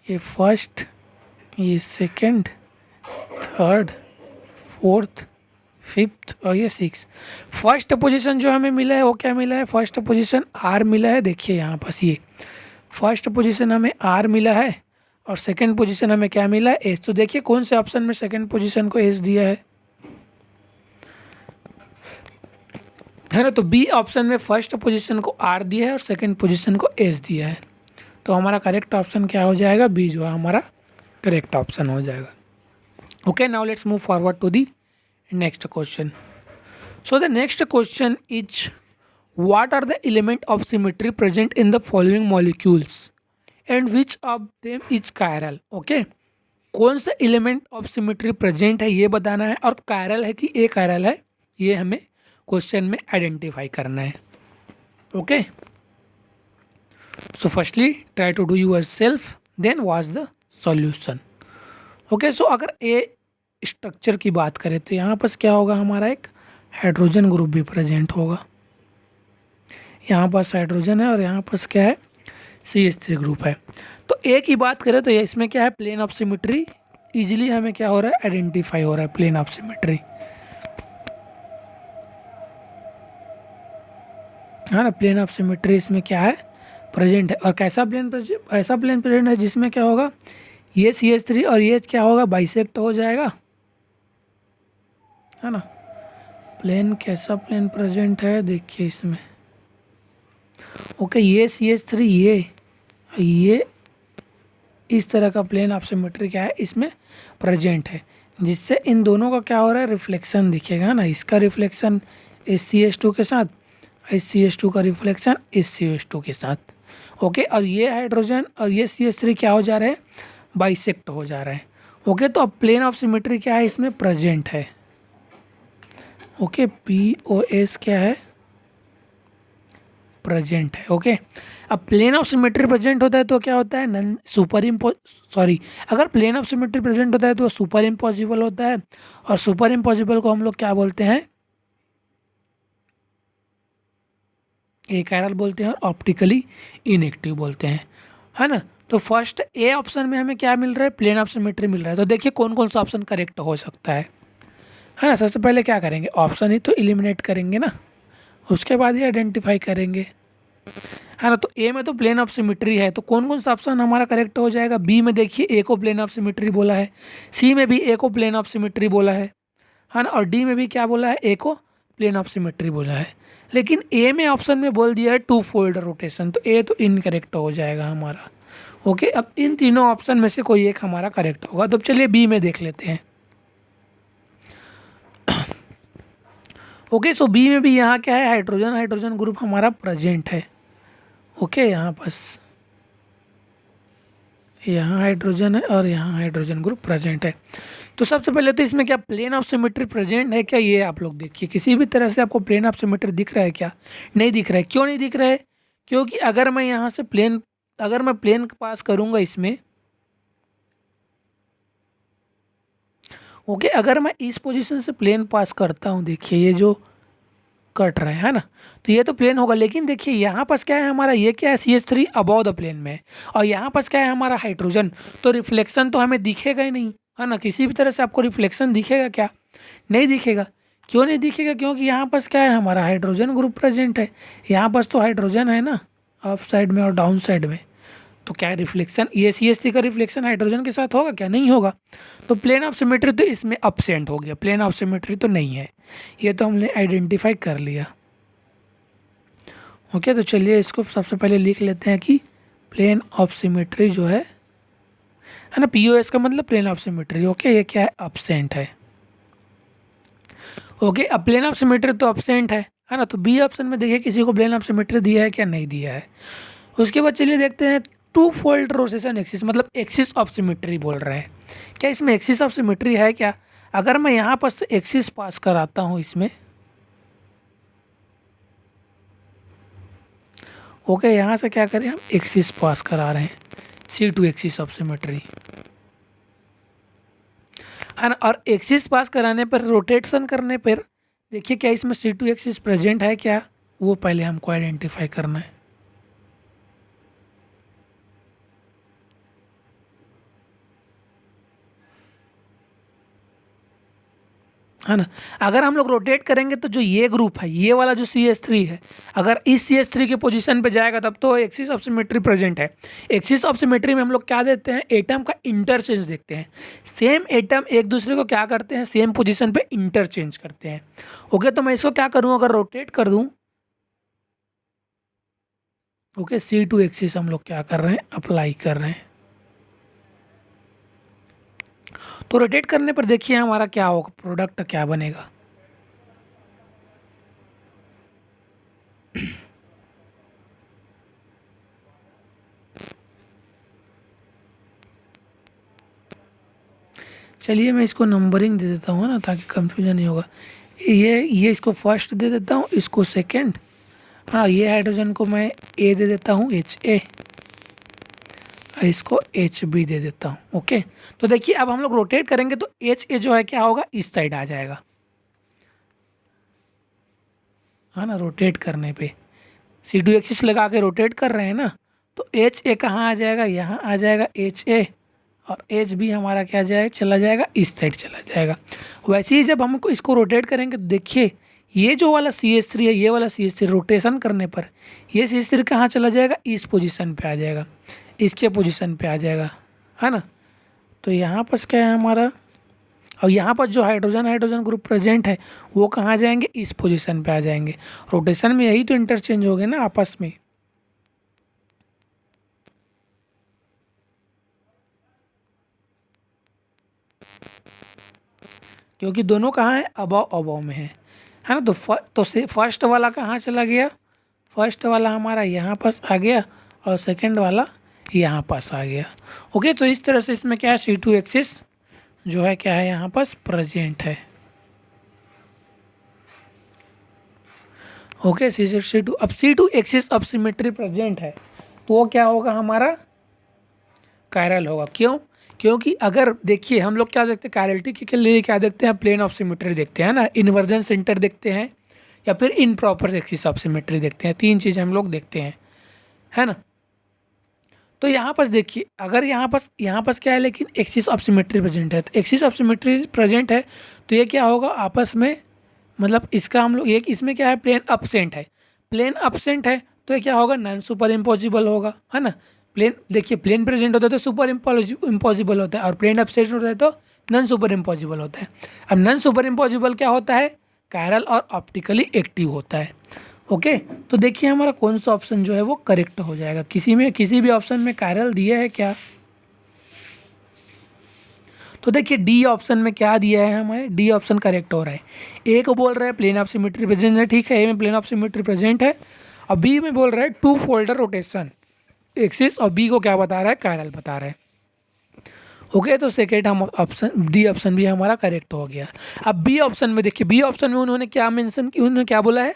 ये फर्स्ट, ये सेकंड, थर्ड, फोर्थ, फिफ्थ और ये सिक्स। फर्स्ट पोजीशन जो हमें मिला है वो क्या मिला है, फर्स्ट पोजीशन आर मिला है। देखिए यहाँ पास ये फर्स्ट पोजीशन हमें आर मिला है, और सेकंड पोजीशन हमें क्या मिला है, एस। तो देखिए कौन से ऑप्शन में सेकंड पोजीशन को एस दिया है ना। तो बी ऑप्शन में फर्स्ट पोजीशन को आर दिया है और सेकंड पोजीशन को एस दिया है। तो हमारा करेक्ट ऑप्शन क्या हो जाएगा, बी जो है हमारा करेक्ट ऑप्शन हो जाएगा। Okay, now let's move forward to the next question. So the next question is, what are the element of symmetry present in the following molecules and which of them is chiral? Okay, कौन सा एलिमेंट ऑफ सिमेट्री प्रेजेंट है ये बताना है, और कायरल है कि ए कायरल है ये हमें क्वेश्चन में आइडेंटिफाई करना है. Okay, so firstly try to do yourself, then watch the solution. Okay, so अगर ए स्ट्रक्चर की बात करें तो यहाँ पास क्या होगा, हमारा एक हाइड्रोजन ग्रुप भी प्रेजेंट होगा. यहाँ पास हाइड्रोजन है और यहाँ पास क्या है, CH3 ग्रुप है. तो ए की बात करें तो इसमें क्या है, प्लेन ऑफ सिमेट्री इजीली हमें क्या हो रहा है, आइडेंटिफाई हो रहा है प्लेन ऑफ सिमेट्री, है ना. प्लेन ऑफ सिमेट्री इसमें क्या है, प्रेजेंट है. और कैसा प्लेन प्रेजेंट है जिसमें क्या होगा, ये CH3 और ये क्या होगा, बाइसेक्ट हो जाएगा, है ना. प्लेन कैसा प्लेन प्रेजेंट है देखिए इसमें. ओके, ये CH3 ये ये इस तरह का प्लेन ऑफ सिमेट्री क्या है, इसमें प्रेजेंट है, जिससे इन दोनों का क्या हो रहा है, रिफ्लेक्शन दिखेगा ना। इसका रिफ्लेक्शन इस CH2 के साथ, इस CH2 का रिफ्लेक्शन इस CH2 के साथ। ओके, और ये हाइड्रोजन और ये CH3 क्या हो जा रहे हैं, बाइसेक्ट हो जा रहा है। ओके, तो अब प्लेन ऑफ सिमेट्री क्या है, इसमें प्रेजेंट है। ओके, POS क्या है, प्रेजेंट है। ओके, अब प्लेन ऑफ सिमेट्री प्रेजेंट होता है तो क्या होता है, नन सुपर सॉरी, अगर प्लेन ऑफ सिमेट्री प्रेजेंट होता है तो सुपर इम्पॉसिबल होता है, और सुपर इम्पॉसिबल को हम लोग क्या बोलते हैं, एकाइरल बोलते हैं, और ऑप्टिकली इनएक्टिव बोलते हैं, है ना। तो फर्स्ट ए ऑप्शन में हमें क्या मिल रहा है, प्लेन ऑफ सिमेट्री मिल रहा है। तो देखिए कौन कौन सा ऑप्शन करेक्ट हो सकता है ना। सबसे पहले क्या करेंगे, ऑप्शन ही तो एलिमिनेट करेंगे ना, उसके बाद ही आइडेंटिफाई करेंगे, है ना। तो ए में तो प्लेन ऑफ सिमेट्री है, तो कौन कौन सा ऑप्शन हमारा करेक्ट हो जाएगा। बी में देखिए ए को प्लेन ऑफ सिमेट्री बोला है, सी में भी ए को प्लेन ऑफ सिमेट्री बोला है ना, और डी में भी क्या बोला है, ए को प्लेन ऑफ सिमेट्री बोला है। लेकिन ए में ऑप्शन में बोल दिया है 2 फोल्ड रोटेशन, तो ए तो इनकरेक्ट हो जाएगा हमारा। ओके, अब इन तीनों ऑप्शन में से कोई एक हमारा करेक्ट होगा। तो चलिए बी में देख लेते हैं। ओके, सो बी में भी यहाँ क्या है, हाइड्रोजन हाइड्रोजन ग्रुप हमारा प्रेजेंट है। ओके, यहाँ बस यहाँ हाइड्रोजन है और यहाँ हाइड्रोजन ग्रुप प्रेजेंट है। तो सबसे पहले तो इसमें क्या प्लेन ऑफ सिमेट्री प्रेजेंट है क्या, ये आप लोग देखिए, किसी भी तरह से आपको प्लेन ऑफ सिमेट्री दिख रहा है क्या, नहीं दिख रहा है। क्यों नहीं दिख रहा है, क्योंकि अगर मैं यहाँ से अगर मैं प्लेन पास करूँगा इसमें, ओके, अगर मैं इस पोजीशन से प्लेन पास करता हूँ, देखिए ये जो कट रहा है ना, तो ये तो प्लेन होगा। लेकिन देखिए यहाँ पास क्या है हमारा, ये क्या है, CH3 अबव द प्लेन में है, और यहाँ पास क्या है हमारा हाइड्रोजन, तो रिफ्लेक्शन तो हमें दिखेगा ही नहीं, है ना। किसी भी तरह से आपको रिफ्लेक्शन दिखेगा क्या, नहीं दिखेगा। क्यों नहीं दिखेगा, क्योंकि यहाँ पास क्या है हमारा हाइड्रोजन ग्रुप प्रेजेंट है, यहाँ पास तो हाइड्रोजन है ना, अप साइड में और डाउन साइड में। तो क्या रिफ्लेक्शन, ये CH3 का रिफ्लेक्शन हाइड्रोजन के साथ होगा क्या, नहीं होगा। तो प्लेन ऑफ सिमेट्री तो इसमें अपसेंट हो गया, प्लेन ऑफ सिमेट्री तो नहीं है, ये तो हमने आइडेंटिफाई कर लिया। ओके, तो चलिए इसको सबसे पहले लिख लेते हैं कि प्लेन ऑफ सिमेट्री जो है ना, POS का मतलब प्लेन ऑफ सिमेट्री। ओके, ये क्या है, अपसेंट है। ओके, अब प्लेन ऑफ सिमेट्री तो अपसेंट है ना। तो बी ऑप्शन में देखिए किसी को प्लेन ऑफ सिमेट्री दिया है क्या, नहीं दिया है। उसके बाद चलिए देखते हैं 2 फोल्ड रोटेशन एक्सिस, मतलब एक्सिस ऑफ सिमेट्री बोल रहा है, क्या इसमें एक्सिस ऑफ सिमेट्री है क्या। अगर मैं यहाँ पर से एक्सिस पास कराता हूँ इसमें, ओके, यहाँ से क्या करें हम, एक्सिस पास करा रहे हैं, C2 एक्सिस ऑफ सिमेट्री, है ना। और एक्सिस पास कराने पर, रोटेशन करने पर देखिए क्या इसमें C2 एक्सिस प्रेजेंट है क्या, वो पहले हमको आइडेंटिफाई करना है ना। अगर हम लोग रोटेट करेंगे तो जो ये ग्रुप है, ये वाला जो CH3 है, अगर इस CH3 के पोजीशन पे जाएगा तब तो एक्सिस ऑफ सिमेट्री प्रेजेंट है। एक्सिस ऑफ सिमेट्री में हम लोग क्या देते हैं, एटम का इंटरचेंज देखते हैं, सेम एटम एक दूसरे को क्या करते हैं, सेम पोजीशन पे इंटरचेंज करते हैं। ओके, तो मैं इसको क्या करूँ, अगर रोटेट कर दूँ, ओके, C2 एक्सिस हम लोग क्या कर रहे हैं, अप्लाई कर रहे हैं। तो रोटेट करने पर देखिए हमारा क्या होगा, प्रोडक्ट क्या बनेगा। चलिए मैं इसको नंबरिंग दे देता हूँ ना, ताकि कंफ्यूजन नहीं होगा। ये इसको फर्स्ट दे देता हूँ, इसको सेकंड, हाँ, ये हाइड्रोजन को मैं ए दे देता हूँ, HA, इसको HB दे देता हूँ। ओके, तो देखिए अब हम लोग रोटेट करेंगे तो HA जो है क्या होगा, इस साइड आ जाएगा, है ना। रोटेट करने पे C2 एक्सिस लगा के रोटेट कर रहे हैं ना, तो HA कहाँ आ जाएगा, यहाँ आ जाएगा HA, और HB हमारा क्या जाएगा, चला जाएगा इस साइड चला जाएगा। वैसे ही जब हम इसको रोटेट करेंगे तो देखिए ये जो वाला CH3 है, ये वाला CH3 रोटेशन करने पर ये CH3 कहाँ चला जाएगा, इस पोजीशन पे आ जाएगा, इसके पोजीशन पे आ जाएगा, है ना। तो यहाँ पर क्या है हमारा, और यहाँ पर जो हाइड्रोजन हाइड्रोजन ग्रुप प्रेजेंट है वो कहाँ जाएंगे, इस पोजीशन पे आ जाएंगे। रोटेशन में यही तो इंटरचेंज हो गए ना आपस में। क्योंकि दोनों कहाँ है, अबव अबव में है ना। तो फर्स्ट वाला कहाँ चला गया, फर्स्ट वाला हमारा यहाँ पास आ गया और सेकंड वाला यहाँ पास आ गया। ओके, तो इस तरह से इसमें क्या है, C2 एक्सिस जो है क्या है यहाँ पास प्रेजेंट है। ओके, C2 अब C2 axis of symmetry present है तो वो क्या होगा, हमारा कायरल होगा। क्यों, क्योंकि अगर देखिए हम लोग क्या देखते हैं, कायरलिटी के लिए क्या देखते हैं, प्लेन ऑफ सिमेट्री देखते हैं ना, इन्वर्जन सेंटर देखते हैं या फिर इनप्रॉपर एक्सिस ऑफ सिमेट्री देखते हैं। तीन चीज़ें हम लोग देखते हैं, है ना। तो यहाँ पर देखिए, अगर यहाँ पास क्या है, लेकिन एक्सिस ऑफ सिमेट्री प्रेजेंट है, तो एक्सिस ऑफ सिमेट्री प्रेजेंट है तो ये क्या होगा आपस में, मतलब इसका हम लोग एक इसमें क्या है, प्लेन अपसेंट है, प्लेन अपसेंट है तो ये क्या होगा, नॉन सुपर इम्पॉसिबल होगा, है ना। प्लेन देखिए, प्लेन प्रेजेंट होता है तो सुपर इम्पॉसिबल होता है, और प्लेन अपसेंट होता है तो नॉन सुपर इम्पॉसिबल होता है। अब नॉन सुपर इम्पॉसिबल क्या होता है, कायरल और ऑप्टिकली एक्टिव होता है। ओके, तो देखिए हमारा कौन सा ऑप्शन जो है वो करेक्ट हो जाएगा। किसी भी ऑप्शन में कायरल दिया है क्या, तो देखिए डी ऑप्शन में क्या दिया है, हमें डी ऑप्शन करेक्ट हो रहा है। ए को बोल रहा है प्लेन ऑफ सिमेट्री प्रेजेंट है, ठीक है, ए में प्लेन ऑफ सिमेट्री प्रेजेंट है, और बी में बोल रहा है टू फोल्डर रोटेशन एक्सिस, और बी को क्या बता रहा है, कायरल बता रहा है। ओके, तो सेकेंड हम ऑप्शन डी ऑप्शन भी हमारा करेक्ट हो गया। अब बी ऑप्शन में देखिए, बी ऑप्शन में उन्होंने क्या मेंशन किया, उन्होंने क्या बोला है,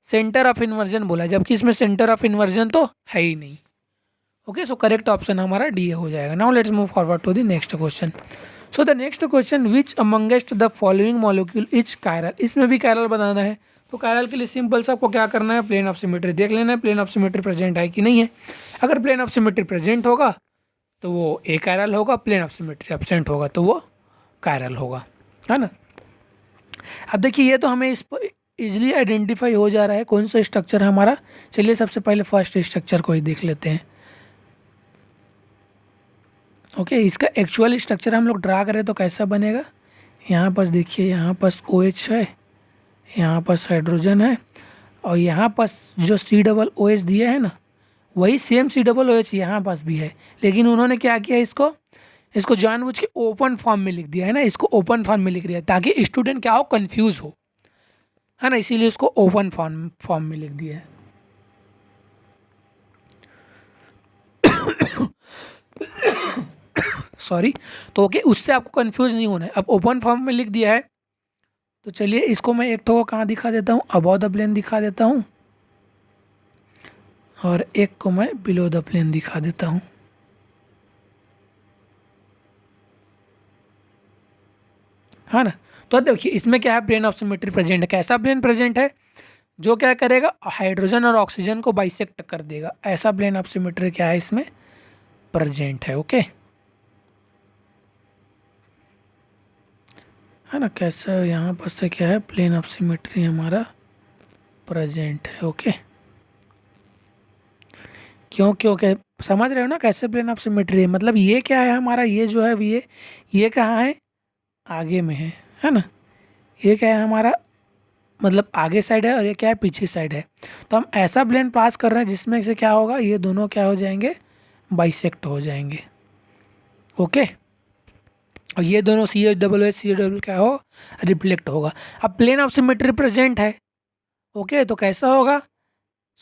सेंटर ऑफ इन्वर्जन बोला है, जबकि इसमें सेंटर ऑफ इन्वर्जन तो है ही नहीं। ओके, सो करेक्ट ऑप्शन हमारा डी हो जाएगा। Now let's move forward to the next question. So the next question, which amongst the following molecule is chiral, इसमें भी कायरल बनाना है। तो कायरल के लिए सिंपल सा आपको क्या करना है, प्लेन ऑफ सिमेट्री देख लेना है, प्लेन ऑफ सिमेट्री प्रेजेंट है कि नहीं है। अगर प्लेन ऑफ सिमेट्री प्रेजेंट होगा तो वो ए कायरल होगा, प्लेन ऑफ सिमेट्री एब्सेंट होगा तो वो कायरल होगा, है ना। अब देखिए ये तो हमें इस पर इजिली आइडेंटिफाई हो जा रहा है कौन सा स्ट्रक्चर है हमारा। चलिए सबसे पहले फर्स्ट स्ट्रक्चर को ही देख लेते हैं। ओके, इसका एक्चुअल स्ट्रक्चर हम लोग ड्रा करें तो कैसा बनेगा, यहाँ पास देखिए, यहाँ पास OH है, यहाँ पास हाइड्रोजन है, और यहाँ पास जो COOH दिया है ना, वही सेम COOH यहाँ पास भी है, लेकिन उन्होंने क्या किया, इसको जानबूझ के ओपन फॉर्म में लिख दिया है ना, इसको ओपन फॉर्म में लिख दिया है ताकि स्टूडेंट क्या हो, कंफ्यूज हो, है ना, इसीलिए उसको ओपन फॉर्म में लिख दिया है। सॉरी, तो ओके, उससे आपको कंफ्यूज नहीं होना है। अब ओपन फॉर्म में लिख दिया है तो चलिए इसको मैं एक को कहाँ दिखा देता हूँ, अबव द प्लेन दिखा देता हूँ, और एक को मैं बिलो द प्लेन दिखा देता हूँ, है ना। तो देखिए इसमें क्या है, प्लेन ऑफ सिमेट्री प्रेजेंट है। कैसा प्लेन प्रेजेंट है, जो क्या करेगा, हाइड्रोजन और ऑक्सीजन को बाइसेक्ट कर देगा, ऐसा प्लेन ऑफ सिमेट्री क्या है इसमें प्रेजेंट है। ओके, है ना, कैसा यहाँ पर से क्या है, प्लेन ऑफ सिमेट्री हमारा प्रेजेंट है। ओके, क्योंकि समझ रहे हो ना कैसे प्लेन ऑफ सिमेट्री है, मतलब ये क्या है हमारा, ये जो है ये कहाँ है, आगे में है ना, ये क्या है हमारा, मतलब आगे साइड है, और ये क्या है, पीछे साइड है। तो हम ऐसा प्लेन पास कर रहे हैं जिसमें से क्या होगा, ये दोनों क्या हो जाएंगे, बाइसेक्ट हो जाएंगे। ओके, और ये दोनों COOH क्या हो, रिफ्लेक्ट होगा। अब प्लेन ऑफ सिमेट्री प्रेजेंट है, ओके, तो कैसा होगा,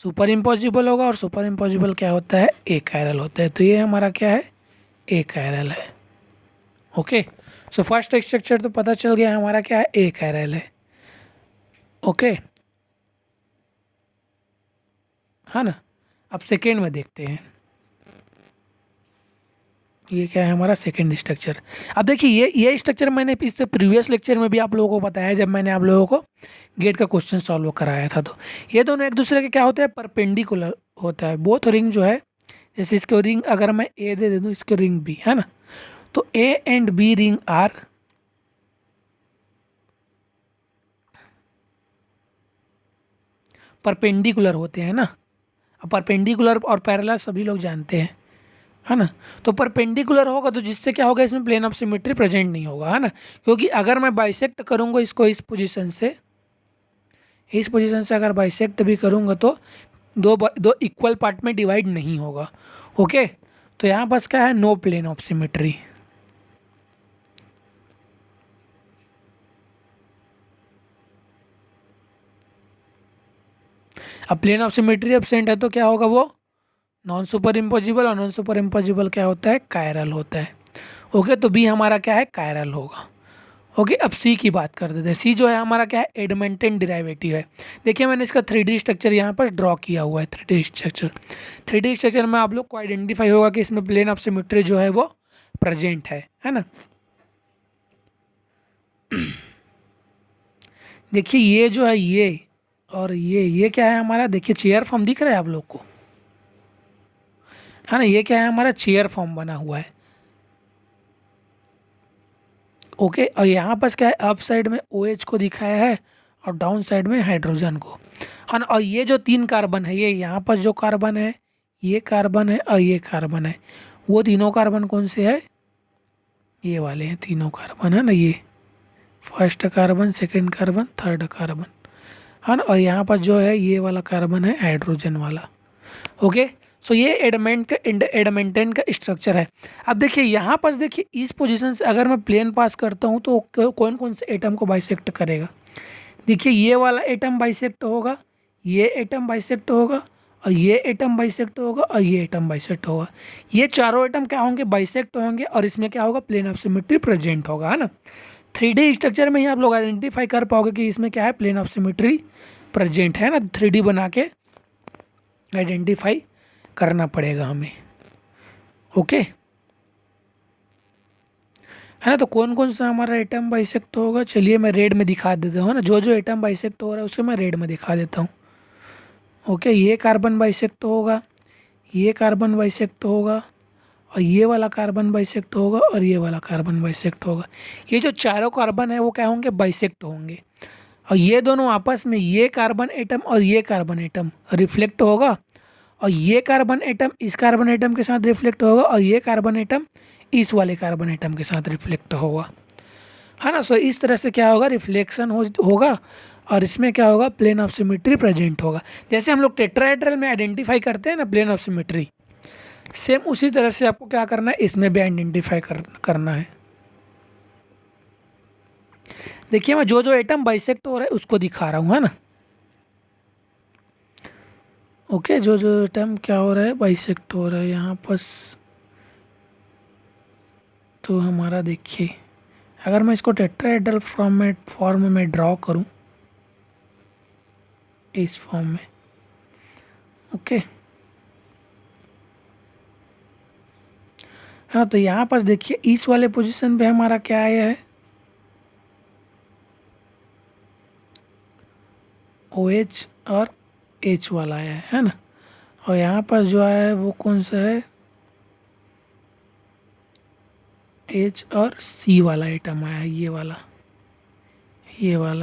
सुपर इम्पॉसिबल होगा, और सुपर इम्पॉसिबल क्या होता है, ए कायरल होता है। तो ये हमारा क्या है, ए कायरल है। ओके, सो फर्स्ट स्ट्रक्चर तो पता चल गया हमारा क्या है, ए कायरल है। ओके, हाँ ना। अब सेकेंड में देखते हैं, ये क्या है हमारा सेकेंड स्ट्रक्चर। अब देखिए ये स्ट्रक्चर मैंने इससे प्रीवियस लेक्चर में भी आप लोगों को बताया, जब मैंने आप लोगों को गेट का क्वेश्चन सॉल्व कराया था। तो ये दोनों एक दूसरे के क्या होते हैं, परपेंडिकुलर होता है। बोथ रिंग जो है, जैसे इसको रिंग अगर मैं ए दे दूँ, इसको रिंग बी, है ना, तो A and B ring are perpendicular होते हैं ना। अब परपेंडिकुलर और पैरेलल सभी लोग जानते हैं, है ना। तो परपेंडिकुलर होगा तो जिससे क्या होगा, इसमें प्लेन ऑफ सिमेट्री प्रेजेंट नहीं होगा, है ना, क्योंकि अगर मैं बाइसेक्ट करूँगा इसको इस पोजीशन से अगर बाइसेक्ट भी करूँगा तो दो इक्वल पार्ट में डिवाइड नहीं होगा। ओके, तो यहाँ पास क्या है, नो प्लेन ऑफ सिमेट्री। अब प्लेन ऑफ सिमेट्री एब्सेंट है तो क्या होगा, वो नॉन सुपर इम्पॉसिबल, और नॉन सुपर इम्पॉसिबल क्या होता है, कायरल होता है। ओके, तो बी हमारा क्या है, कायरल होगा। ओके, अब सी की बात कर देते हैं। सी जो है हमारा क्या है, एडमेंटेन डिराइवेटिव है। देखिए मैंने इसका 3D स्ट्रक्चर यहाँ पर ड्रॉ किया हुआ है। 3D स्ट्रक्चर, 3D स्ट्रक्चर में आप लोग को आइडेंटिफाई होगा कि इसमें प्लेन ऑफ सिमेट्री जो है वो प्रेजेंट है ना। देखिए ये जो है ये और ये क्या है हमारा, देखिए चेयर फॉर्म दिख रहा है आप लोग को, है ना। ये क्या है हमारा, चेयर फॉर्म बना हुआ है। ओके, और यहाँ पर क्या है, अप साइड में OH को दिखाया है और डाउन साइड में हाइड्रोजन को, है ना। और ये जो 3 कार्बन है, ये यहाँ पर जो कार्बन है, ये कार्बन है और ये कार्बन है, वो तीनों कार्बन कौन से है, ये वाले हैं तीनों कार्बन, है ना। ये first carbon, second carbon, third carbon, है ना। और यहाँ पर जो है ये वाला कार्बन है हाइड्रोजन वाला। ओके, सो ये एडमेंटेन का स्ट्रक्चर है। अब देखिए यहाँ पर देखिए इस पोजीशन से अगर मैं प्लेन पास करता हूँ तो कौन कौन से एटम को बाइसेक्ट करेगा। देखिए ये वाला एटम बाइसेक्ट होगा, ये एटम बाइसेक्ट होगा, और ये एटम बाइसेक्ट होगा, और ये एटम बाइसेक्ट होगा। ये चारों एटम क्या होंगे, बाइसेक्ट होंगे, और इसमें क्या होगा, प्लेन ऑफ सिमेट्री प्रेजेंट होगा, है ना। 3D स्ट्रक्चर में ही आप लोग आइडेंटिफाई कर पाओगे कि इसमें क्या है, प्लेन ऑफ सिमेट्री प्रेजेंट है ना। 3D बना के आइडेंटिफाई करना पड़ेगा हमें। ओके, है ना। तो कौन कौन सा हमारा एटम बाइसेक्ट होगा, चलिए मैं रेड में दिखा देता हूँ ना। जो जो एटम बाइसेक्ट हो रहा है उसे मैं रेड में दिखा देता हूँ। ओके, ये कार्बन बाइसेक्ट होगा, ये कार्बन बाइसेक्ट होगा, और ये वाला कार्बन बाइसेक्ट होगा, और ये वाला कार्बन बाइसेक्ट होगा। ये जो चारों कार्बन है वो क्या होंगे, बाइसेक्ट होंगे। और ये दोनों आपस में, ये कार्बन एटम और ये कार्बन एटम रिफ्लेक्ट होगा, और ये कार्बन एटम इस कार्बन एटम के साथ रिफ्लेक्ट होगा, और ये कार्बन एटम इस वाले कार्बन एटम के साथ रिफ्लेक्ट होगा, है ना। सो इस तरह से क्या होगा, रिफ्लेक्शन होगा, और इसमें क्या होगा, प्लेन ऑफ सिमेट्री प्रेजेंट होगा। जैसे हम लोग टेट्राहेड्रल में आइडेंटिफाई करते हैं ना प्लेन ऑफ सिमेट्री, सेम उसी तरह से आपको क्या करना है, इसमें भी आइडेंटिफाई करना है। देखिए मैं जो जो एटम बाइसेक्ट हो रहा है उसको दिखा रहा हूँ, है ना। ओके, जो जो एटम क्या हो रहा है, बाइसेक्ट हो रहा है यहाँ पर। तो हमारा देखिए अगर मैं इसको टेट्राहेड्रल फॉर्म में ड्रॉ करूँ, इस फॉर्म में, ओके, है ना। तो यहाँ पर देखिए इस वाले पोजीशन पे हमारा क्या आया है, OH और H वाला आया है ना। और यहाँ पर जो आया है वो कौन सा है, H और C वाला आइटम आया है, ये वाला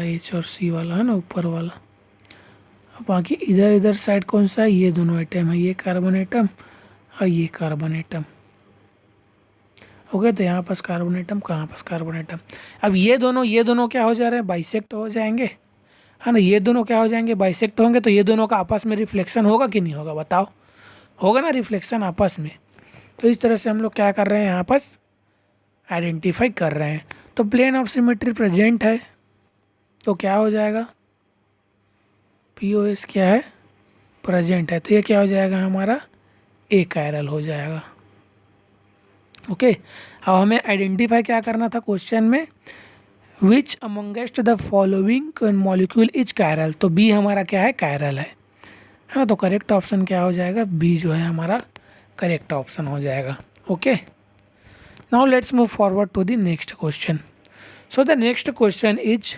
H और C वाला, है ना, ऊपर वाला। बाकी इधर इधर साइड कौन सा है, ये दोनों आइटम है, ये कार्बन आइटम और ये कार्बन आइटम। ओके, तो यहाँ पास कार्बन आइटम, कहाँ पास कार्बन आइटम। अब ये दोनों क्या हो जा रहे हैं, बाइसेक्ट हो जाएंगे, है ना। ये दोनों क्या हो जाएंगे, बाइसेक्ट होंगे, तो ये दोनों का आपस में रिफ्लेक्शन होगा कि नहीं होगा, बताओ। होगा ना, रिफ्लेक्शन आपस में। तो इस तरह से हम लोग क्या कर रहे हैं, यहाँ पास आइडेंटिफाई कर रहे हैं। तो प्लेन ऑफ सिमेट्री प्रेजेंट है, तो क्या हो जाएगा, POS क्या है, प्रेजेंट है, तो ये क्या हो जाएगा हमारा, ए कायरल हो जाएगा। ओके, अब हमें आइडेंटिफाई क्या करना था क्वेश्चन में, which amongst the following molecule is chiral, तो बी हमारा क्या है, कायरल है ना। तो करेक्ट ऑप्शन क्या हो जाएगा, बी जो है हमारा करेक्ट ऑप्शन हो जाएगा। Okay, now let's move forward to the next question. So the next question is,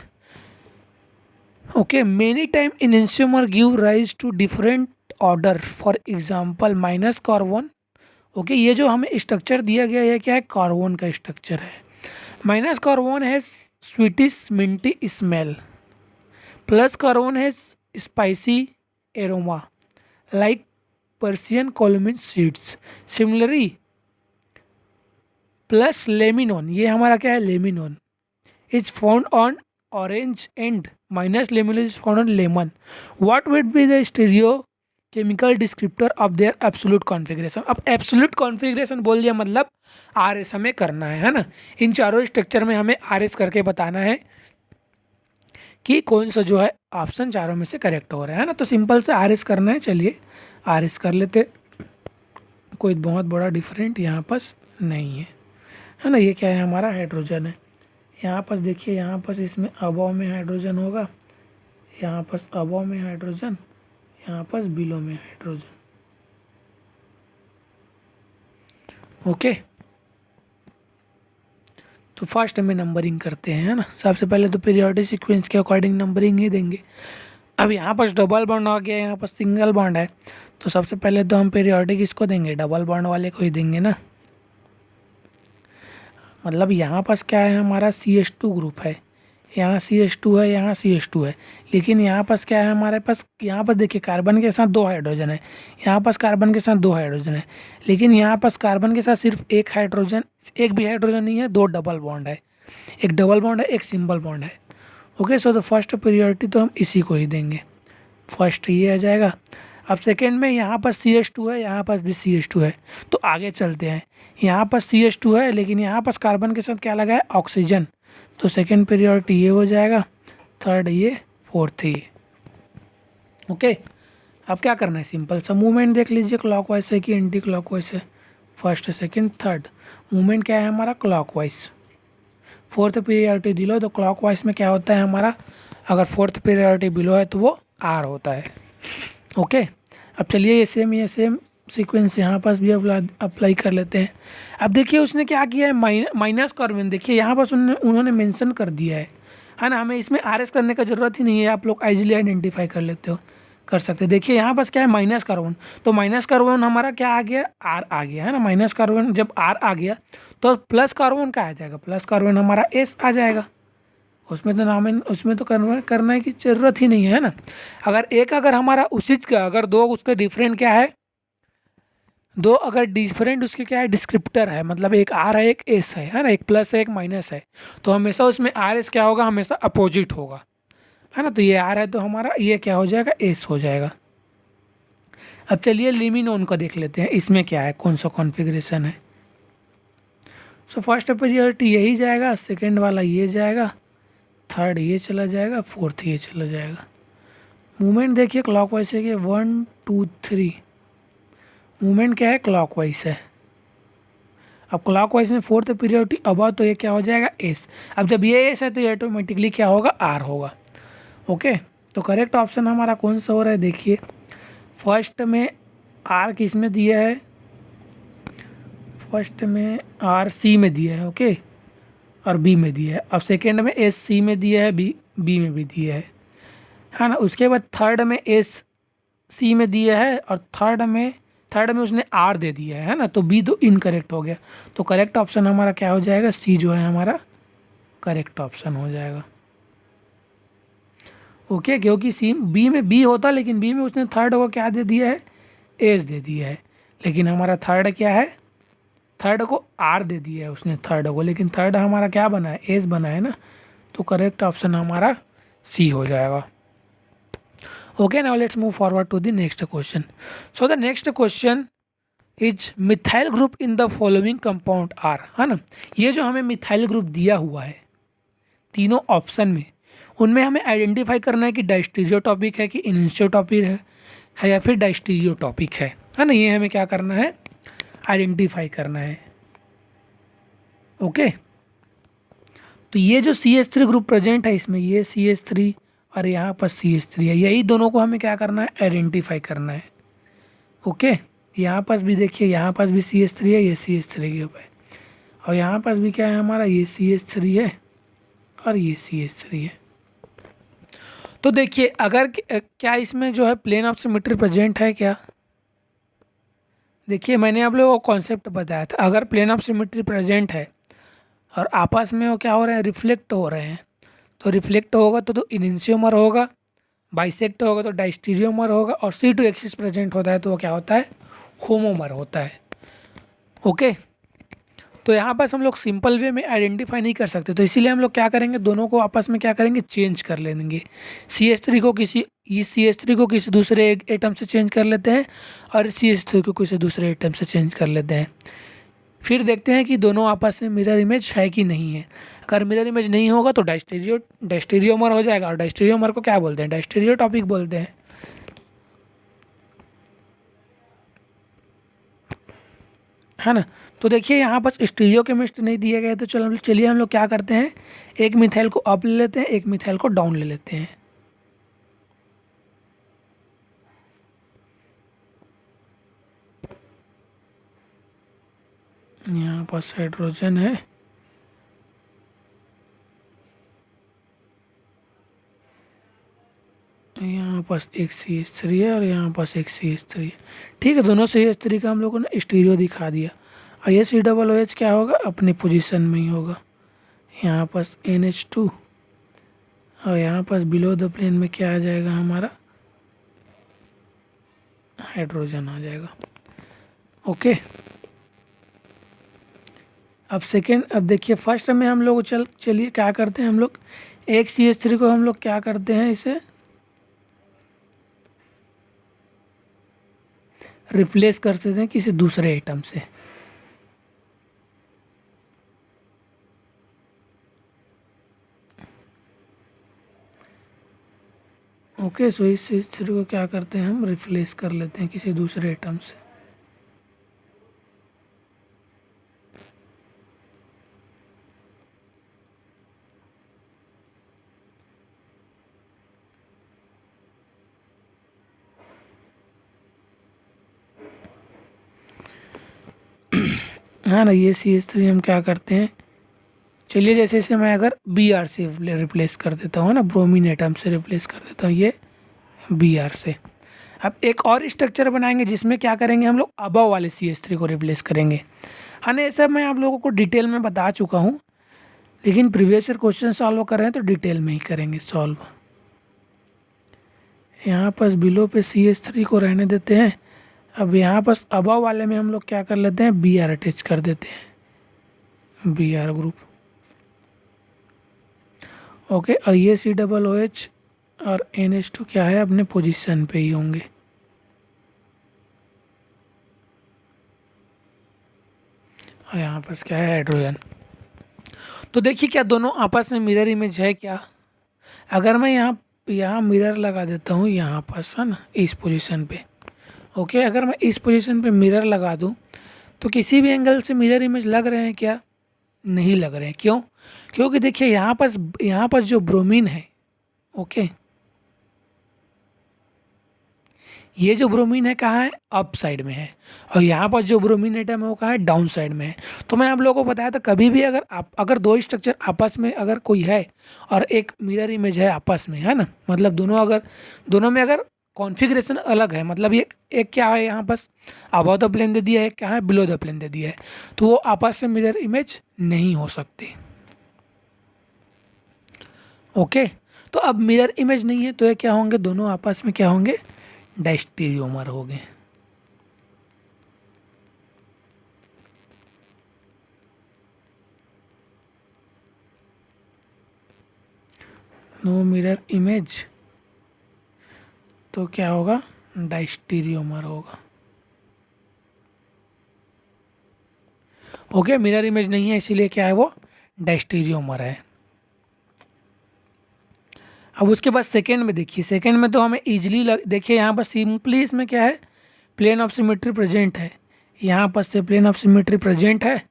okay, many time enantiomer give rise to different order, for example minus carbon. Okay, ये जो हमें स्ट्रक्चर दिया गया है क्या है, कार्बन का स्ट्रक्चर है। माइनस कार्बन है sweetish minty smell, plus carbon है स्पाइसी एरोमा लाइक पर्सियन कोलमिन सीड्स। सिमिलरली प्लस लेमिनोन, ये हमारा क्या है, limonene is found on orange and minus lemon is found on lemon. What would be the stereochemical descriptor of their absolute configuration? अब absolute configuration बोल दिया मतलब RS हमें करना है ना। इन चारों स्ट्रक्चर में हमें RS करके बताना है कि कौन सा जो है ऑप्शन चारों में से करेक्ट हो रहा है ना। तो सिंपल से आर एस करना है, चलिए आर एस कर लेते, कोई बहुत बड़ा डिफरेंट यहाँ पास नहीं है ना। ये क्या है, हमारा हाइड्रोजन है। यहाँ पास देखिए, यहाँ पास इसमें अबव में हाइड्रोजन होगा, यहाँ पास अबव में हाइड्रोजन, यहाँ पास बिलो में हाइड्रोजन। ओके, तो फर्स्ट में नंबरिंग करते हैं, है ना। सबसे पहले तो पीरियोडिक सीक्वेंस के अकॉर्डिंग नंबरिंग ही देंगे। अब यहाँ पर डबल बॉन्ड आ गया, यहाँ पर सिंगल बॉन्ड है, तो सबसे पहले तो हम पीरियोडिक इसको देंगे, डबल बॉन्ड वाले को ही देंगे ना। मतलब यहाँ पास क्या है, हमारा CH2 ग्रुप है, यहाँ CH2 है, यहाँ CH2 है, लेकिन यहाँ पास क्या है हमारे पास, यहाँ पास देखिए कार्बन के साथ 2 हाइड्रोजन है, यहाँ पास कार्बन के साथ 2 हाइड्रोजन है, लेकिन यहाँ पास कार्बन के साथ सिर्फ एक हाइड्रोजन, एक भी हाइड्रोजन नहीं है, 2 डबल बॉन्ड है, एक डबल बॉन्ड है, एक सिंगल बॉन्ड है। Okay, so the first priority तो हम इसी को ही देंगे, फर्स्ट ये आ जाएगा। अब सेकेंड में यहाँ पर CH2 है, यहाँ पास भी CH2 है, तो आगे चलते हैं। यहाँ पर CH2 है, लेकिन यहाँ पास कार्बन के साथ क्या लगा है, ऑक्सीजन, तो सेकेंड प्रायोरिटी ये हो जाएगा, थर्ड ये, फोर्थ ये। ओके, अब क्या करना है, सिंपल सा मूवमेंट देख लीजिए, क्लॉकवाइज है कि एंटी क्लॉकवाइज है, फर्स्ट सेकेंड थर्ड। मूवमेंट क्या है हमारा, क्लॉकवाइज। फोर्थ प्रायोरिटी बिलो, तो क्लॉकवाइज में क्या होता है हमारा, अगर फोर्थ प्रायोरिटी बिलो है तो वो R होता है। ओके, अब चलिए ये सेम सीक्वेंस यहाँ पास भी अप्लाई कर लेते हैं। अब देखिए उसने क्या किया है, माइनस कार्बन, देखिए यहाँ पास उन्होंने मेंशन कर दिया है ना। हमें इसमें RS करने का ज़रूरत ही नहीं है, आप लोग इजीली आइडेंटिफाई कर लेते हो, कर सकते हैं। देखिए यहाँ पास क्या है, माइनस कार्बन, तो माइनस कार्बन हमारा क्या आ गया, R आ गया, है ना। माइनस कार्बन जब R आ गया तो प्लस कार्बन का आ जाएगा, प्लस कार्बन हमारा S आ जाएगा। उसमें तो नाम, उसमें तो करने की ज़रूरत ही नहीं है ना। अगर हमारा उसी का, अगर दो उसका डिफरेंट क्या है, दो अगर डिफरेंट उसके क्या है, डिस्क्रिप्टर है, मतलब एक R है एक S है ना, एक प्लस है एक माइनस है, तो हमेशा उसमें RS क्या होगा, हमेशा अपोजिट होगा, है ना। तो ये R है तो हमारा ये क्या हो जाएगा, S हो जाएगा। अब चलिए लिमिनोन का देख लेते हैं, इसमें क्या है, कौन सा कॉन्फ़िगरेशन है। सो फर्स्ट प्रायोरिटी यही जाएगा, सेकेंड वाला ये जाएगा, थर्ड ये चला जाएगा, फोर्थ ये चला जाएगा। मूवमेंट देखिए क्लॉकवाइज है कि 1 2 3, मूवमेंट क्या है, क्लॉकवाइज है। अब क्लॉकवाइज में फोर्थ प्रायोरिटी अब तो ये क्या हो जाएगा, S। अब जब ये S है तो ये ऑटोमेटिकली क्या होगा, R होगा। ओके, तो करेक्ट ऑप्शन हमारा कौन सा हो रहा है, देखिए फर्स्ट में R किस में दिया है, फर्स्ट में R C में दिया है, ओके, और B में दिया है। अब सेकेंड में S C में दिया है, B में भी दिया है ना। उसके बाद थर्ड में S C में दिया है, और थर्ड में उसने R दे दिया है ना, तो B तो इनकरेक्ट हो गया। तो करेक्ट ऑप्शन हमारा क्या हो जाएगा, C जो है हमारा करेक्ट ऑप्शन हो जाएगा। ओके, क्योंकि B में B होता, लेकिन B में उसने थर्ड को क्या दे दिया है, S दे दिया है, लेकिन हमारा थर्ड क्या है, थर्ड को R दे दिया है उसने थर्ड को, लेकिन थर्ड हमारा क्या बना है, S बना है ना। तो करेक्ट ऑप्शन हमारा C हो जाएगा। Okay, now let's move forward to the next question. So the next question is methyl group in the following compound R, है ना। ये जो हमें मिथाइल ग्रुप दिया हुआ है तीनों ऑप्शन में, उनमें हमें आइडेंटिफाई करना है कि डाइस्टीरियोटॉपिक है कि इनिशियोटॉपिक है या फिर डाइस्टीरियोटॉपिक है ना। ये हमें क्या करना है, आइडेंटिफाई करना है। ओके, तो ये जो CH3 ग्रुप प्रेजेंट है इसमें, ये CH3 और यहाँ पर CH3 है, यही दोनों को हमें क्या करना है, आइडेंटिफाई करना है। ओके, यहाँ पास भी देखिए, यहाँ पास भी CH3 है, ये CH3 ग्रुप है, और यहाँ पास भी क्या है हमारा, ये CH3 है और ये CH3 है। तो देखिए अगर क्या इसमें जो है प्लेन ऑफ सिमेट्री प्रेजेंट है क्या, देखिए मैंने आप लोगों को कॉन्सेप्ट बताया था, अगर प्लेन ऑफ सिमेट्री प्रेजेंट है और आपस में वो क्या हो रहे हैं, रिफ्लेक्ट हो रहे हैं, तो रिफ्लेक्ट होगा तो इनिशियोमर होगा, बाइसेक्ट होगा तो डाइस्टीरियोमर होगा, और C2 एक्सिस प्रेजेंट होता है तो वो क्या होता है, होमोमर होता है। ओके, तो यहाँ पास हम लोग सिंपल वे में आइडेंटिफाई नहीं कर सकते, तो इसीलिए हम लोग क्या करेंगे, दोनों को आपस में क्या करेंगे, चेंज कर लेंगे। CH3 को किसी दूसरे एटम से चेंज कर लेते हैं, और CH3 को किसी दूसरे एटम से चेंज कर लेते हैं। फिर देखते हैं कि दोनों आपस में मिरर इमेज है कि नहीं है। अगर मिरर इमेज नहीं होगा तो डायस्टेरियोमर हो जाएगा, और डायस्टेरियोमर को क्या बोलते हैं, डायस्टेरियो टॉपिक बोलते हैं, है ना। तो देखिए यहाँ पर स्टीरियो केमिस्ट्री नहीं दिए गए, तो चलिए हम लोग क्या करते हैं, एक मिथाइल को अप ले लेते हैं, एक मिथाइल को डाउन ले लेते हैं। यहाँ पर हाइड्रोजन है, यहाँ पास एक CH3 है और यहाँ पास एक CH3 है। ठीक है, दोनों CH3 का हम लोगों ने स्टीरियो दिखा दिया। और ये COOH क्या होगा, अपनी पोजीशन में ही होगा। यहाँ पास NH2 और यहाँ पास बिलो द प्लेन में क्या आ जाएगा, हमारा हाइड्रोजन आ जाएगा। ओके, अब देखिए फर्स्ट में हम लोग चलिए क्या करते हैं, हम लोग एक CH3 को हम लोग क्या करते हैं, इसे रिप्लेस कर देते हैं किसी दूसरे एटम से। ओके, सो इस CH3 को क्या करते हैं, हम रिप्लेस कर लेते हैं किसी दूसरे एटम से। हाँ ना, ये CH3 हम क्या करते हैं, चलिए जैसे इसे मैं अगर Br से रिप्लेस कर देता हूँ ना, ब्रोमीन एटम से रिप्लेस कर देता हूँ ये Br से। अब एक और स्ट्रक्चर बनाएंगे जिसमें क्या करेंगे, हम लोग अबव वाले CH3 को रिप्लेस करेंगे। हाँ ना, ये सब मैं आप लोगों को डिटेल में बता चुका हूँ, लेकिन प्रीवियस ईयर क्वेश्चन सॉल्व कर रहे हैं तो डिटेल में ही करेंगे सॉल्व। यहाँ पर बिलो पे CH3 को रहने देते हैं। अब यहाँ पर अबव वाले में हम लोग क्या कर लेते हैं, Br अटैच कर देते हैं, Br ग्रुप। ओके, और ये COOH और NH2 क्या है, अपने पोजीशन पे ही होंगे। और यहाँ पर क्या है, हाइड्रोजन। तो देखिए क्या दोनों आपस में मिरर इमेज है क्या। अगर मैं यहाँ मिरर लगा देता हूँ यहाँ पास, है ना, इस पोजीशन पे। ओके, अगर मैं इस पोजीशन पे मिरर लगा दूँ तो किसी भी एंगल से मिरर इमेज लग रहे हैं क्या, नहीं लग रहे हैं। क्यों, क्योंकि देखिए यहाँ पास जो ब्रोमीन है, ओके, ये जो ब्रोमीन है कहाँ है, अप साइड में है, और यहाँ पर जो ब्रोमीन एटम है वो कहाँ है, डाउन साइड में है। तो मैं आप लोगों को बताया था, कभी भी अगर दो स्ट्रक्चर आपस में अगर कोई है और एक मिरर इमेज है आपस में, है ना, मतलब दोनों में अगर कॉन्फ़िगरेशन अलग है, मतलब ये एक क्या है, यहाँ पास अबव द प्लेन दे दिया है, क्या है, बिलो द प्लेन दे दिया है, तो वो आपस में मिरर इमेज नहीं हो सकती। ओके, तो अब मिरर इमेज नहीं है तो ये क्या होंगे, दोनों आपस में क्या होंगे, डायस्टेरियोमर हो गए। नो मिरर इमेज तो क्या होगा, डायस्टेरियोमर होगा। ओके, मिरर इमेज नहीं है इसीलिए क्या है, वो डायस्टेरियोमर है। अब उसके बाद सेकेंड में देखिए, सेकेंड में तो हमें इजीली देखिए यहाँ पर सिंपली इसमें क्या है, प्लेन ऑफ सिमेट्री प्रेजेंट है, यहाँ पर से प्लेन ऑफ सिमेट्री प्रेजेंट है,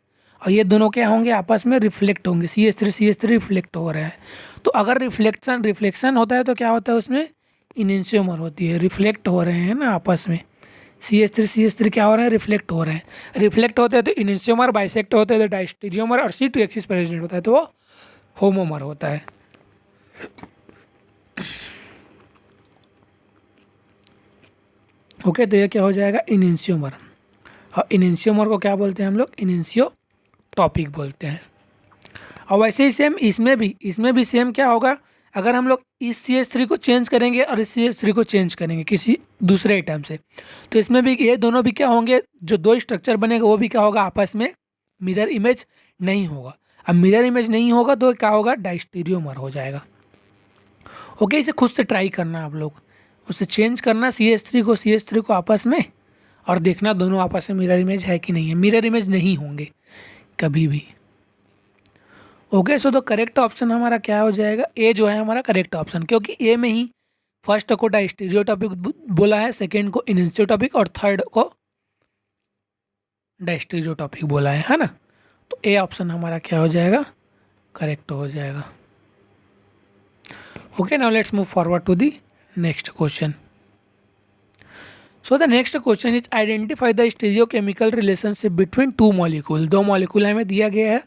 और ये दोनों क्या होंगे, आपस में रिफ्लेक्ट होंगे, CH3 रिफ्लेक्ट हो रहा है। तो अगर रिफ्लेक्शन होता है तो क्या होता है, उसमें इनेंशियोमर होती है, रिफ्लेक्ट हो रहे हैं ना आपस में, CH3 क्या हो रहे हैं, रिफ्लेक्ट हो रहे हैं। रिफ्लेक्ट होते हैं तो इनेंशियोमर, बाइसेक्ट होते हैं तो डायस्टेरियोमर, और C2 एक्सिस प्रेजेंट होता है तो वो होमोमर होता है। ओके, तो ये क्या हो जाएगा, इनेंशियोमर। और इनेंशियोमर को क्या बोलते हैं हम लोग, इनेंशियो टॉपिक बोलते हैं। और वैसे ही सेम इसमें भी सेम क्या होगा, अगर हम लोग इस CH3 को चेंज करेंगे और इस CH3 को चेंज करेंगे किसी दूसरे आइटम से, तो इसमें भी ये दोनों भी क्या होंगे, जो दो स्ट्रक्चर बनेगा वो भी क्या होगा, आपस में मिरर इमेज नहीं होगा। अब मिरर इमेज नहीं होगा तो क्या होगा, डायस्टेरियोमर हो जाएगा। ओके, इसे खुद से ट्राई करना आप लोग, उसे चेंज करना CH3 को आपस में, और देखना दोनों आपस में मिरर इमेज है कि नहीं है। मिरर इमेज नहीं होंगे, कभी भी। Okay, so the correct option हमारा क्या हो जाएगा, ए जो है हमारा करेक्ट ऑप्शन, क्योंकि ए में ही फर्स्ट को डायस्टीरियो टॉपिक बोला है, सेकेंड को इनिशियो टॉपिक और थर्ड को डायस्टीरियो टॉपिक बोला है ना। तो ए ऑप्शन हमारा क्या हो जाएगा, करेक्ट हो जाएगा। Okay, now let's move forward to the next question. So the next question is identify the stereochemical relationship between two molecule. दो मॉलिक्यूल हमें दिया गया है,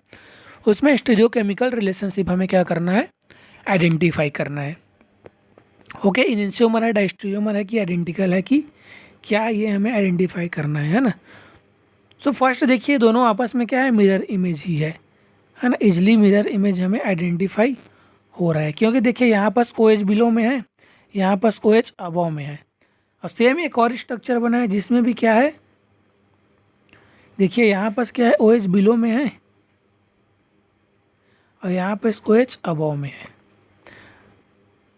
उसमें स्टीरियोकेमिकल रिलेशनशिप हमें क्या करना है, आइडेंटिफाई करना है। ओके, इनिशियोमर है, डायस्टीरियोमर है कि आइडेंटिकल है कि क्या, ये हमें आइडेंटिफाई करना है ना। सो फर्स्ट देखिए, दोनों आपस में क्या है, मिरर इमेज ही है ना। इजली मिरर इमेज हमें आइडेंटिफाई हो रहा है, क्योंकि देखिए यहाँ पास ओ एच बिलो में है, यहाँ पास ओ एच अबव में है। और सेम एक और स्ट्रक्चर बना है जिसमें भी क्या है, देखिए यहाँ पास क्या है, ओ एच बिलो में है और यहाँ पास ओ एच अबव में है।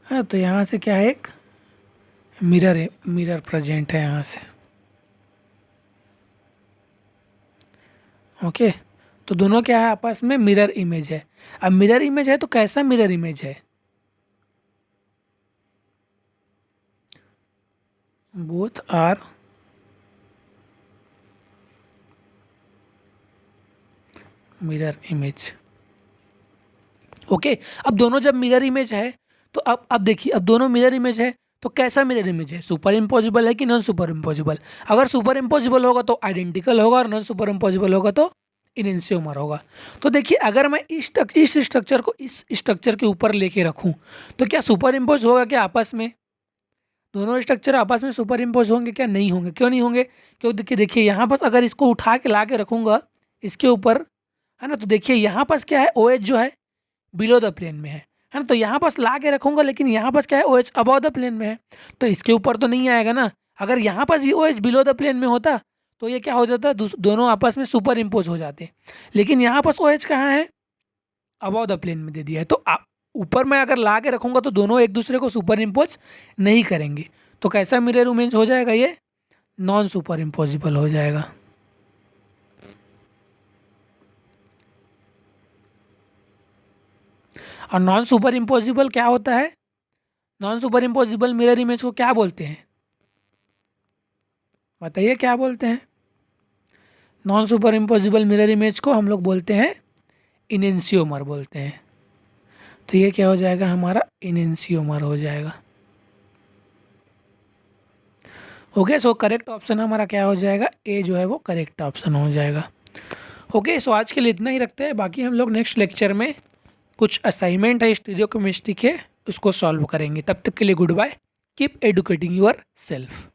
हाँ, तो यहाँ से क्या है, एक मिरर है, मिरर प्रेजेंट है यहाँ से। ओके, तो दोनों क्या है, आपस में मिरर इमेज है। अब मिरर इमेज है तो कैसा मिरर इमेज है, both are mirror image. Okay, अब दोनों जब मिरर इमेज है तो अब देखिए, अब दोनों मिरर इमेज है तो कैसा मिरर इमेज है, सुपर इम्पोजिबल है कि नॉन सुपर इम्पोजिबल। अगर सुपर इम्पोजिबल होगा तो आइडेंटिकल होगा और नॉन सुपर इम्पोजिबल होगा तो इनिशियोमर होगा। तो देखिए, अगर मैं इस स्ट्रक्चर को इस स्ट्रक्चर के ऊपर लेके रखूं तो क्या सुपर इम्पोज होगा, क्या आपस में दोनों स्ट्रक्चर आपस में सुपर इम्पोज होंगे, क्या नहीं होंगे, क्यों नहीं होंगे, क्योंकि देखिए यहाँ पास अगर इसको उठा के ला के रखूँगा इसके ऊपर, है ना, तो देखिए यहाँ पास क्या है, ओ एच जो है बिलो द प्लेन में है ना। तो यहाँ पास ला के रखूँगा, लेकिन यहाँ पास क्या है, O H above the plane में है, तो इसके ऊपर तो नहीं आएगा ना। अगर यहाँ पास O H below the plane में होता तो ये क्या हो जाता, दोनों आपस में सुपर इम्पोज हो जाते। लेकिन यहाँ पास ओ एच कहाँ है, अबव द प्लेन में दे दिया है, तो ऊपर मैं अगर ला के रखूँगा तो दोनों एक दूसरे को सुपर इम्पोज नहीं करेंगे। तो कैसा मिरर इमेज हो जाएगा, ये नॉन सुपर इम्पोजिबल हो जाएगा। और नॉन सुपर इम्पोजिबल क्या होता है, non super imposable mirror image को क्या बोलते हैं, बताइए क्या बोलते हैं। Non super imposable mirror image को हम लोग बोलते हैं इनिशियोमर बोलते हैं। तो ये क्या हो जाएगा, हमारा इनिशियोमर हो जाएगा। ओके, सो करेक्ट ऑप्शन हमारा क्या हो जाएगा, ए जो है वो करेक्ट ऑप्शन हो जाएगा। ओके, सो आज के लिए इतना ही रखते हैं, बाकी हम लोग नेक्स्ट लेक्चर में कुछ असाइनमेंट है स्टीरियोकेमिस्ट्री के, उसको सॉल्व करेंगे। तब तक के लिए good bye, keep educating your self.